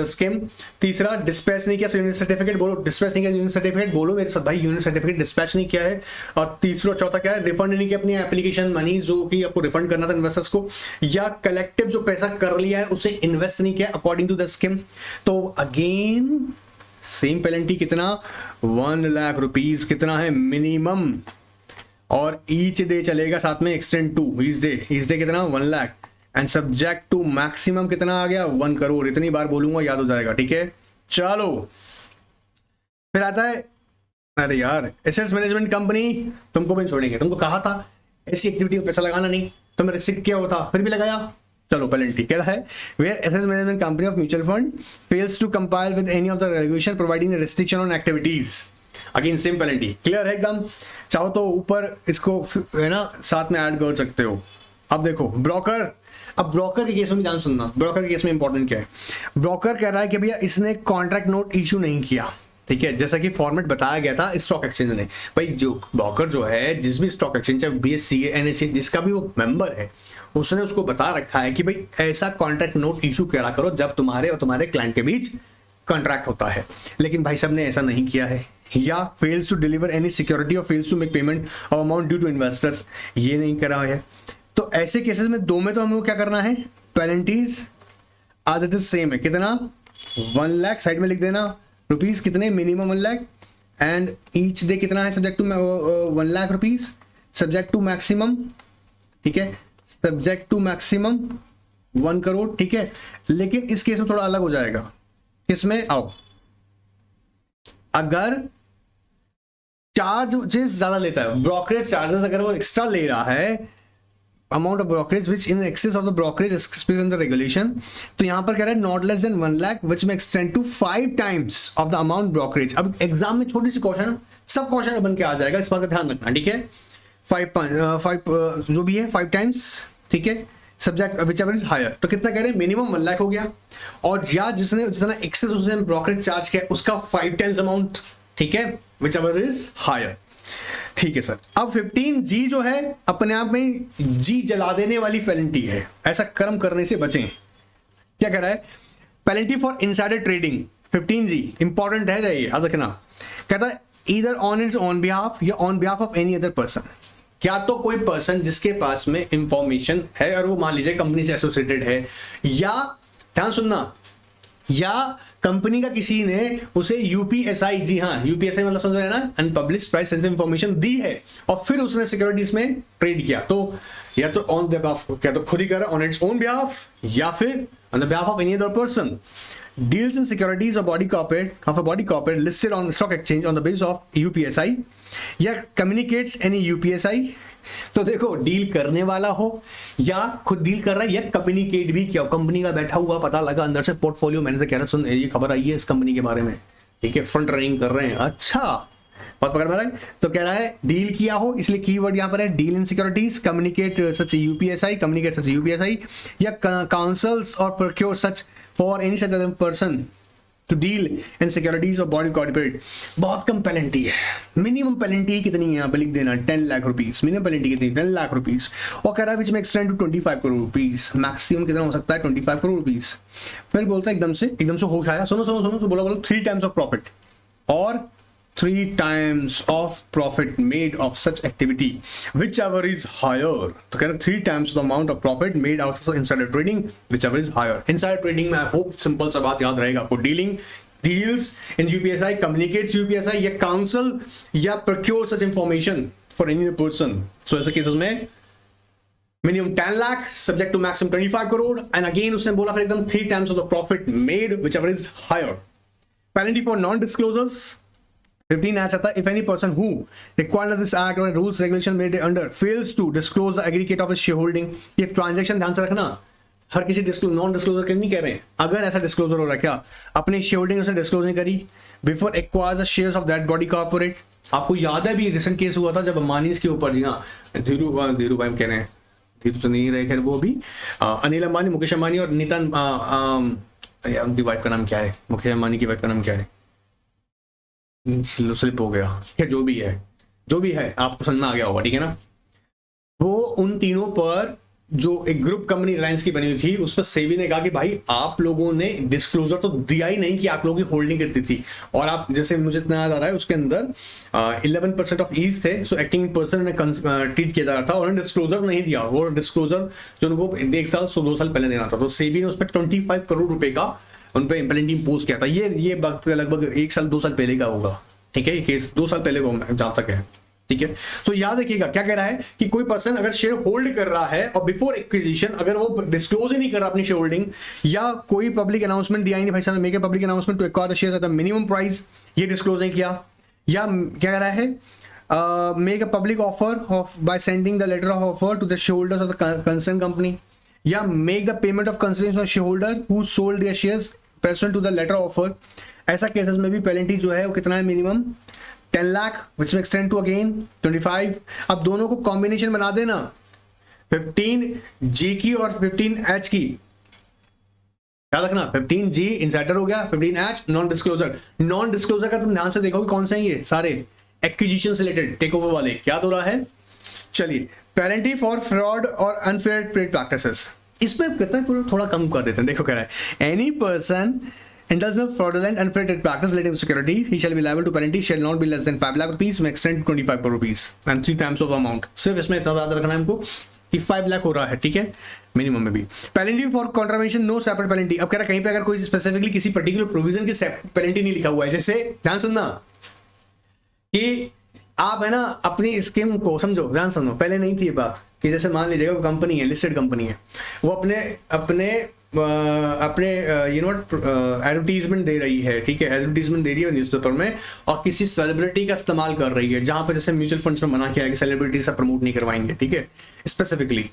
[SPEAKER 1] स्कीम, तीसरा डिस्पैच नहीं किया यूनिट सर्टिफिकेट, बोलो डिस्पैच नहीं किया यूनिट सर्टिफिकेट, बोलो मेरे साथ भाई यूनिट सर्टिफिकेट डिस्पैच नहीं किया है, और तीसरा चौथा क्या है, रिफंड नहीं किया अपनी एप्लीकेशन मनी जो कि आपको रिफंड करना था इन्वेस्टर्स को, या कलेक्टिव जो पैसा कर लिया है उसे इन्वेस्ट नहीं किया अकॉर्डिंग टू द स्कीम, तो अगेन सेम पेनल्टी कितना, 1 लाख रुपीज कितना है मिनिमम, और ईच डे चलेगा साथ में एक्सटेंड टू ईच डे कितना 1 lakh and subject to maximum कितना आ गया 1 करोड़, इतनी बार बोलूंगा याद हो जाएगा, ठीक है। चलो फिर आता है, अरे यार एसेट्स मैनेजमेंट कंपनी तुमको भी छोड़ेंगे, तुमको कहा था ऐसी एक्टिविटी में पैसा लगाना नहीं, तुमने रिस्क किया होता फिर भी लगाया, चलो पेनल्टी क्या है, where assets management company of mutual fund fails to compile with any of the regulation providing restriction on activities, again same penalty, clear है एकदम। चाहो तो ऊपर इसको है ना साथ में ऐड कर सकते हो। अब देखो ब्रोकर, अब ब्रोकर के केस में ध्यान सुनना, ब्रोकर के केस में इंपॉर्टेंट क्या है, ब्रोकर कह रहा है कि भैया इसने कॉन्ट्रैक्ट नोट इशू नहीं किया, ठीक है, जैसा कि फॉर्मेट बताया गया था स्टॉक एक्सचेंज ने, भाई जो ब्रोकर जो है जिस भी स्टॉक एक्सचेंज BSE NSE जिसका भी वो मेंबर है उसने उसको बता रखा है कि भाई ऐसा कॉन्ट्रैक्ट नोट इशू करा करो जब तुम्हारे और तुम्हारे क्लाइंट के बीच कॉन्ट्रैक्ट होता है, लेकिन भाई साहब ने ऐसा नहीं किया है, या fails to deliver any security और fails to make payment of amount due to investors, ये नहीं करा है। तो ऐसे केसेस में दो में तो हमको क्या करना है, पेनल्टीज आज इट इज सेम है, कितना 1 लाख साइड में लिख देना, रुपीज कितने minimum 1 lakh, and each day कितना है subject to 1 lakh rupees subject to maximum, ठीक है, सब्जेक्ट टू मैक्सिमम 1 करोड़, ठीक है। लेकिन इस केस में थोड़ा अलग हो जाएगा, किसमें आओ, अगर चार्जेस ज्यादा लेता है, ब्रोकरेज चार्जेस अगर वो एक्स्ट्रा ले रहा है, amount of brokerage which in excess of the brokerage in the regulation, तो यहां पर कह रहा है not less than 1 lakh which में extend to 5 times of the amount brokerage. अब एग्जाम में छोटी सी क्वेश्चन, सब क्वेश्चन बन के आ जाएगा, इस बात का ध्यान रखना, ठीक है। 5 जो भी है 5 टाइम्स, ठीक है, subject whichever is higher, तो कितना कह रहे हैं, मिनिमम 1 लाख हो गया, और या जिसने जितना एक्सेस उसने ब्रोकरेज चार्ज किया उसका 5 टाइम्स अमाउंट, ठीक है, विच एवर इज हायर, ठीक है सर। अब 15G जो है अपने आप में जी जला देने वाली पेनल्टी है, ऐसा कर्म करने से बचें। क्या कह रहा है, penalty for insider trading 15G important है, ये याद रखना। कहता है either on its on behalf या on behalf of any other person, क्या तो कोई पर्सन जिसके पास में इंफॉर्मेशन है और वो मान लीजिए कंपनी से एसोसिएटेड है, या ध्यान सुनना, या कंपनी का किसी ने उसे यूपीएसआई, जी हाँ यूपीएसआई मतलब समझ रहे हैं ना, अनपब्लिश्ड प्राइस सेंसिटिव इंफॉर्मेशन दी है और फिर उसने सिक्योरिटीज में ट्रेड किया, तो या तो ऑन द बिहाफ, क्या तो खुद ही कर रहा है ऑन इट्स ओन बिहाफ, या फिर on the behalf of any other person, deals in securities of a body corporate listed on stock exchange on the basis of UPSI या communicates any UPSI। तो देखो डील करने वाला हो या खुद डील कर रहा है या कम्युनिकेट भी किया, कंपनी का बैठा हुआ पता लगा अंदर से पोर्टफोलियो मैनेजर कह रहा है सुन ये खबर आई है इस कंपनी के बारे में, ठीक है, फ्रंट रनिंग कर रहे हैं, अच्छा बात पकड़ में रहा है, तो कह रहा है डील किया हो, इसलिए कीवर्ड यहां पर है deal in securities, communicate such UPSI या काउंसल्स और procure such for any such other person to deal in securities और बॉडी कॉर्पोरेट। बहुत कम पेनल्टी है, मिनिमम पेनल्टी कितनी है यहाँ पे लिख देना 10 लाख रुपीज, मिनिमम पेनल्टी कितनी 10 लाख रुपीज, और कह रहा है विच में extend to 25 crore rupees, maximum कितना हो सकता है 25 करोड़ रुपीज। फिर बोलता है एकदम से होश आया, सुनो तो बोला 3 टाइम्स ऑफ प्रॉफिट और 3 times of profit made of such activity whichever is higher, तो कह रहे 3 times the amount of profit made out of insider trading whichever is higher। insider trading में I hope सिंपल सा बात याद रहेगा आपको, deals in UPSI, communicates UPSI या counsel या procure such information for any person, so ऐसे cases में minimum 10 lakh subject to maximum 25 crore, and again उसने बोला फिर एकदम 3 times of the profit made whichever is higher। penalty for non-disclosures 15 आ जाता है, if any person who required under this act or rules regulation made under fails to disclose the aggregate of his shareholding, ये transaction ध्यान से रखना, हर किसी non disclosure के नहीं कह रहे हैं, अगर ऐसा डिस्क्लोजर हो रहा है क्या अपनी शेयरहोल्डिंग उसने डिस्क्लोज नहीं करी before acquire the shares of that body corporate. आपको याद है भी रिसेंट केस हुआ था जब अंबानी के ऊपर, जी हाँ धीरू भाई कह रहे हैं, धीरू तो नहीं रहे खैर, वो भी अनिल अंबानी, मुकेश अंबानी और नितिन, उनकी वाइफ का नाम क्या है, मुकेश अंबानी की वाइफ का नाम क्या है, स्लिप हो गया, क्या जो भी है आपको समझ में आ गया होगा, ठीक है ना। वो उन तीनों पर जो एक ग्रुप कंपनी रिलायंस की बनी हुई थी उस पर सेबी ने कहा कि भाई आप लोगों ने डिस्क्लोजर तो दिया ही नहीं कि आप लोगों की होल्डिंग कितनी थी, और आप जैसे मुझे इतना याद आ रहा है उसके अंदर 11% ऑफ ईज थे, सो एक्टिंग पर्सन ने ट्रीट किया जा रहा था और डिस्क्लोजर नहीं दिया, वो डिस्क्लोजर जो उनको 1 साल 2 साल पहले देना था, तो सेबी ने उस पर 25 करोड़ रुपए का उन पर पेनल्टी इम्पोज किया था। ये वक्त लगभग 1 साल 2 साल पहले का होगा, ठीक है, ये केस 2 साल पहले का जहां तक है, ठीक है। सो याद रखिएगा क्या कह रहा है कि कोई पर्सन अगर शेयर होल्ड कर रहा है और बिफोर एक्विजिशन अगर वो डिस्क्लोज ही नहीं कर रहा अपनी शेयर होल्डिंग, या कोई पब्लिक अनाउंसमेंट दिया ही नहीं, भाई साहब make a public announcement to acquire the shares at the minimum price, ये डिस्क्लोज नहीं किया, या क्या कह रहा है make a public offer of by sending the letter of offer to the share holders of the concern company, या make the payment of consideration of share holder who sold their shares pursuant to the letter offer। ऐसा केसेस में भी penalty जो है वो कितना है, मिनिमम 10 लाख विच में एक्सटेंड टू अगेन 25। अब दोनों को कॉम्बिनेशन बना देना 15G की और 15H की, याद रखना 15G इंसाइडर हो गया, 15H नॉन डिस्क्लोजर का तुम ध्यान से देखोगे कौन से हैं ये सारे एक्विजिशन से रिलेटेड टेक ओवर वाले, क्या हो रहा है। चलिए पेनल्टी फॉर फ्रॉड और अनफेयर ट्रेड प्रैक्टिसेस, इस पे कितना थोड़ा कम कर देते हैं, देखो कह रहा है any person indulges fraudulent and unfair practice relating to security, he shall be liable to penalty shall not be less than 5 lakh rupees, may extend to 25 crore rupees and 3 times of the amount. सिर्फ इसमें इतना याद रखना है हमको कि 5 लाख हो रहा है, ठीक है, मिनिमम में भी. Penalty for contravention, no separate penalty. अब कह रहा है कहीं पे अगर कोई स्पेसिफिकली किसी पर्टिकुलर प्रोविजन की पेनल्टी नहीं लिखा हुआ है, जैसे ध्यान सुनना कि आप है ना अपनी स्कीम को समझो, ध्यान सुनो, पहले नहीं थी ये बात कि जैसे मान लीजिएगा कंपनी है, लिस्टेड कंपनी है, वो अपने यू नो एडवर्टीजमेंट दे रही है, ठीक है, एडवर्टीजमेंट दे रही है न्यूज़पेपर में और किसी सेलिब्रिटी का इस्तेमाल कर रही है, जहां पर जैसे म्यूचुअल फंड्स में मना किया है कि सेलिब्रिटी से प्रमोट नहीं करवाएंगे, ठीक है, स्पेसिफिकली.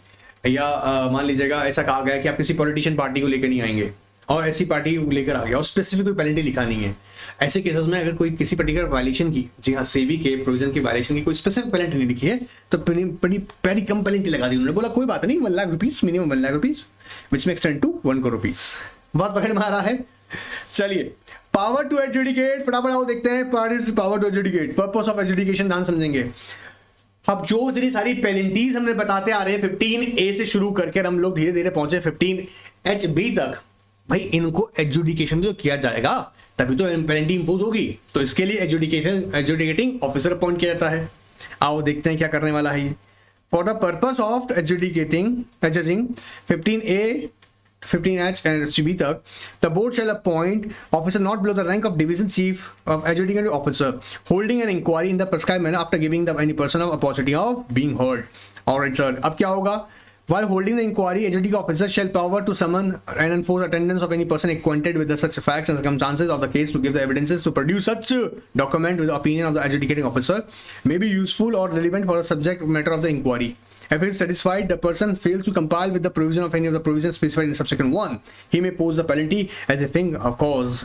[SPEAKER 1] या मान लीजिएगा ऐसा कहा गया कि आप किसी पॉलिटिशियन पार्टी को लेकर नहीं आएंगे और ऐसी पार्टी लेकर आ गया और स्पेसिफिक कोई पेनल्टी लिखा नहीं है. ऐसे केसेस में अगर कोई किसी पर्टिकुलर वायलेशन की, जी हाँ, सेबी के प्रोविजन की वायलेशन की कोई स्पेसिफिक पेनल्टी नहीं लिखी है तो बड़ी कम पेनल्टी लगा दी उन्होंने. बोला कोई बात नहीं, 1 lakh rupees, minimum 1 lakh rupees, which में एक्सटेंड टू 1 करोड़ रुपीज. बहुत पकड़ में आ रहा है. चलिए, पावर टू एडजुडिकेट, फटाफट आओ देखते हैं. Power to adjudicate, purpose of adjudication ध्यान समझेंगे. अब जो इतनी सारी पेनल्टीज हमने बताते आ रहे हैं 15A से शुरू करके हम लोग धीरे धीरे पहुंचे 15HB तक, भाई इनको एडजुडिकेशन जो किया जाएगा तभी तो पेनल्टी इंपोज होगी. तो इसके लिए एडजुडिकेटिंग ऑफिसर अपॉइंट किया जाता है. आओ देखते हैं क्या करने वाला है ये. For the purpose of adjudicating judging 15A 15H and HB तक, the board shall appoint officer not below the rank of division chief of adjudicating officer holding an inquiry in the prescribed manner after giving the any person of opportunity of being heard. Alright sir, अब क्या होगा? While holding the inquiry, adjudicating officer shall power to summon and enforce attendance of any person acquainted with the such facts and circumstances of the case to give the evidences to produce such document with the opinion of the adjudicating officer may be useful or relevant for the subject matter of the inquiry. If it is satisfied the person fails to comply with the provision of any of the provisions specified in subsection 1, he may pose the penalty as a thing of cause.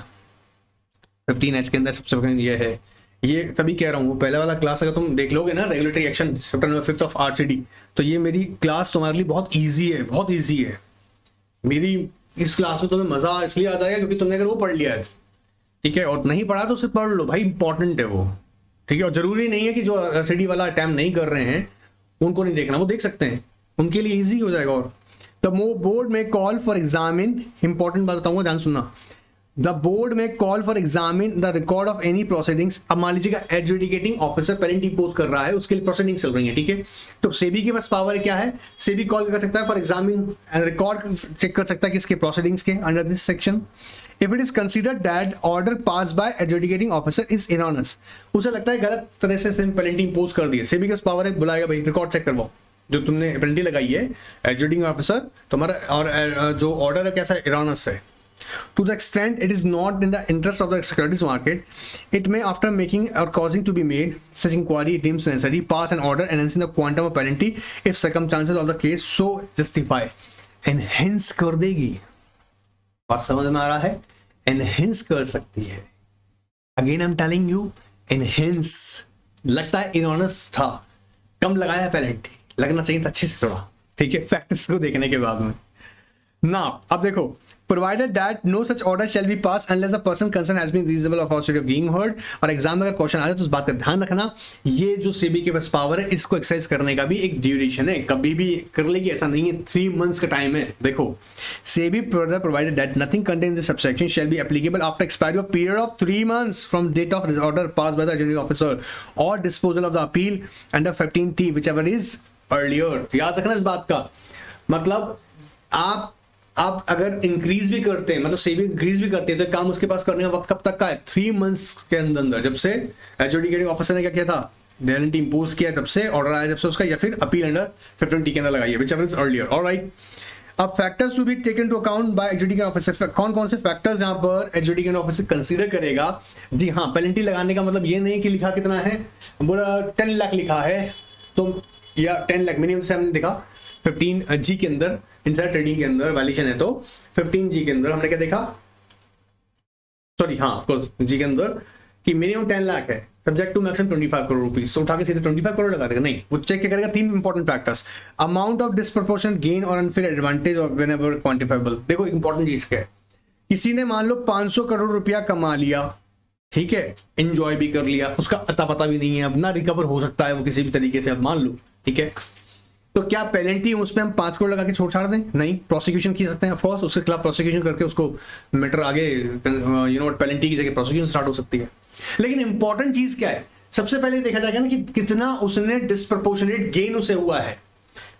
[SPEAKER 1] 15H के अंदर सबसे पहले ये है, ये तभी कह रहा हूँ पहले वाला क्लास अगर तुम देख लोगे ना, regulatory action chapter number 5 of RCD, तो ये मेरी क्लास तुम्हारे लिए बहुत इजी है, बहुत इजी है. मेरी इस क्लास में तुम्हें मजा इसलिए आ जाएगा क्योंकि तुमने अगर वो पढ़ लिया है, ठीक है, और नहीं पढ़ा तो उसे पढ़ लो भाई, इंपॉर्टेंट है वो, ठीक है. और जरूरी नहीं है कि जो RCD वाला अटैम्प्ट नहीं कर रहे हैं उनको नहीं देखना, वो देख सकते हैं, उनके लिए इजी हो जाएगा. और द बोर्ड में कॉल फॉर एग्जामिन, इंपॉर्टेंट बात बताऊंगा, ध्यान सुनना. द बोर्ड में call for examine the record of any proceedings. अब मान लीजिएगा एडजुडिकेटिंग ऑफिसर पेनल्टी इंपोज कर रहा है, उसके लिए प्रोसीडिंग्स चल रही है, ठीक है. तो सेबी के पास पावर क्या है, सेबी कॉल कर सकता है फॉर एग्जामिन रिकॉर्ड चेक कर सकता है किसके प्रोसीडिंग्स के under this section. If it is considered that order passed by adjudicating officer is erroneous, उसे लगता है गलत तरह से पेनल्टी इंपोज कर दी है, सेबी के पास पावर है, बुलाएगा भाई रिकॉर्ड चेक करवाओ, जो तुमने पेनल्टी लगाई है एडजुडिकेटिंग ऑफिसर तुम्हारा, और जो ऑर्डर है कैसा erroneous है. To the extent it is not in the interest of the securities market, it may, after making or causing to be made such inquiry it deems necessary, pass an order enhancing the quantum of penalty if circumstances of the case so justify. Enhance कर देगी, बात समझ में आ रहा है, enhance कर सकती है. Again I am telling you, enhance. लगता है इनऑनेस था, कम लगाया पेनल्टी, लगना चाहिए था अच्छे से थोड़ा, ठीक है, फैक्ट्स को देखने के बाद में ना. अब देखो, provided that no such order shall be passed unless the person concerned has been reasonable opportunity of being heard. और एग्जाम में अगर क्वेश्चन आ जाए तो उस बात का ध्यान रखना, ये जो सेबी के पास पावर है इसको एक्सरसाइज करने का भी एक ड्यूरेशन है, कभी भी कर लेगी ऐसा नहीं है, 3 months का टाइम है. देखो, SEBI further provided that nothing contained in this subsection shall be applicable after expiry of period of 3 months from date of order passed by the adjudicating officer or disposal of the appeal under 15T whichever is earlier. याद रखना इस बात का मतलब, आप अगर increase भी करते हैं, मतलब सेविंग इंक्रीज भी करते हैं, तो काम उसके पास करने का वक्त कब तक का है, 3 months के अंदर, जब से एडजुडिकेटिंग ऑफिसर ने क्या किया था, पेनल्टी इंपोज किया तब से, ऑर्डर आया जब से उसका, या फिर अपील अंडर 15T के अंदर लगाइए, व्हिचएवर इज अर्लियर. ऑलराइट, अब factors to be taken to account by adjudicating officer. कौन कौन से फैक्टर्स यहाँ पर एडजुडिकेटिंग ऑफिसर कंसीडर करेगा. जी हाँ, पेनल्टी लगाने का मतलब ये नहीं कि लिखा कितना है, बोला 10 लाख लिखा है तो, या 10 लाख मिनिमम से हमने देखा 15G के अंदर, इनसाइड ट्रेडिंग के अंदर वायलेशन है तो 15G के अंदर हमने क्या देखा, सॉरी हाँ ऑफकोर्स G के अंदर कि मिनिमम 10 लाख है, subject to maximum 25 crore rupees. तो उठा के सीधे 25 करोड़ लगा देगा, नहीं, वो चेक क्या करेगा, 3 important factors. Amount of disproportionate gain और unfair advantage of whenever quantifiable. देखो इंपॉर्टेंट चीज क्या है, किसी ने मान लो 500 करोड़ रुपया कमा लिया, ठीक है, एंजॉय भी कर लिया, उसका अता पता भी नहीं है, अब ना रिकवर हो सकता है वो किसी भी तरीके से, अब मान लो, ठीक है, तो क्या पेनल्टी उस पर हम 5 करोड़ लगा के छाड़ दें? नहीं, प्रोसिक्यूशन कर सकते हैं ऑफकोर्स, उसके खिलाफ प्रोसिक्यूशन करके उसको मैटर आगे पेनल्टी की जगह प्रोसिक्यूशन स्टार्ट हो सकती है। लेकिन इंपॉर्टेंट चीज क्या है, सबसे पहले देखा जाएगा ना कि कितना उसने डिस्प्रपोर्शनेट गेन उसे हुआ है,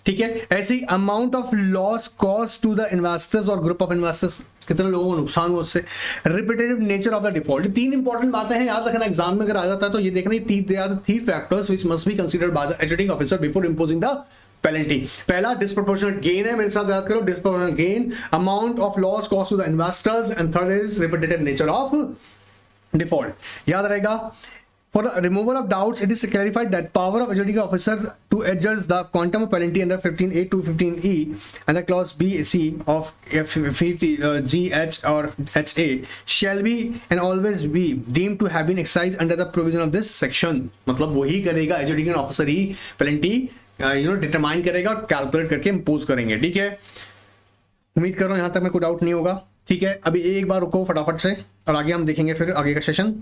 [SPEAKER 1] ठीक है। ऐसे ही amount of loss cost to the investors और ग्रुप ऑफ इन्वेस्टर्स, कितने लोगों को नुकसान हुआ उससे, repetitive nature of the default. 3 important बातें हैं, याद रखना एग्जाम में अगर आ जाता है तो ये देखना, 3 factors which must be considered by the adjudicating officer before imposing the penalty. पहला डिस्प्रपोर्शनेट गेन है, मेरे साथ याद करो, disproportionate gain, amount of loss cost to the investors, and third is repetitive nature of default. याद रहेगा। For the removal of doubts, it is clarified that power of adjudicating officer to adjudge the quantum of penalty under 15A to 15E and the clause B, C of G, H or HA shall be and always be deemed to have been exercised under the provision of this section। मतलब वही करेगा, adjudicating officer ही penalty determine करेगा और calculate करके impose करेंगे, ठीक है। उम्मीद कर रहा हूं यहां तक में कोई डाउट नहीं होगा, ठीक है। अभी एक बार रुको फटाफट से और आगे हम देखेंगे फिर आगे का सेशन।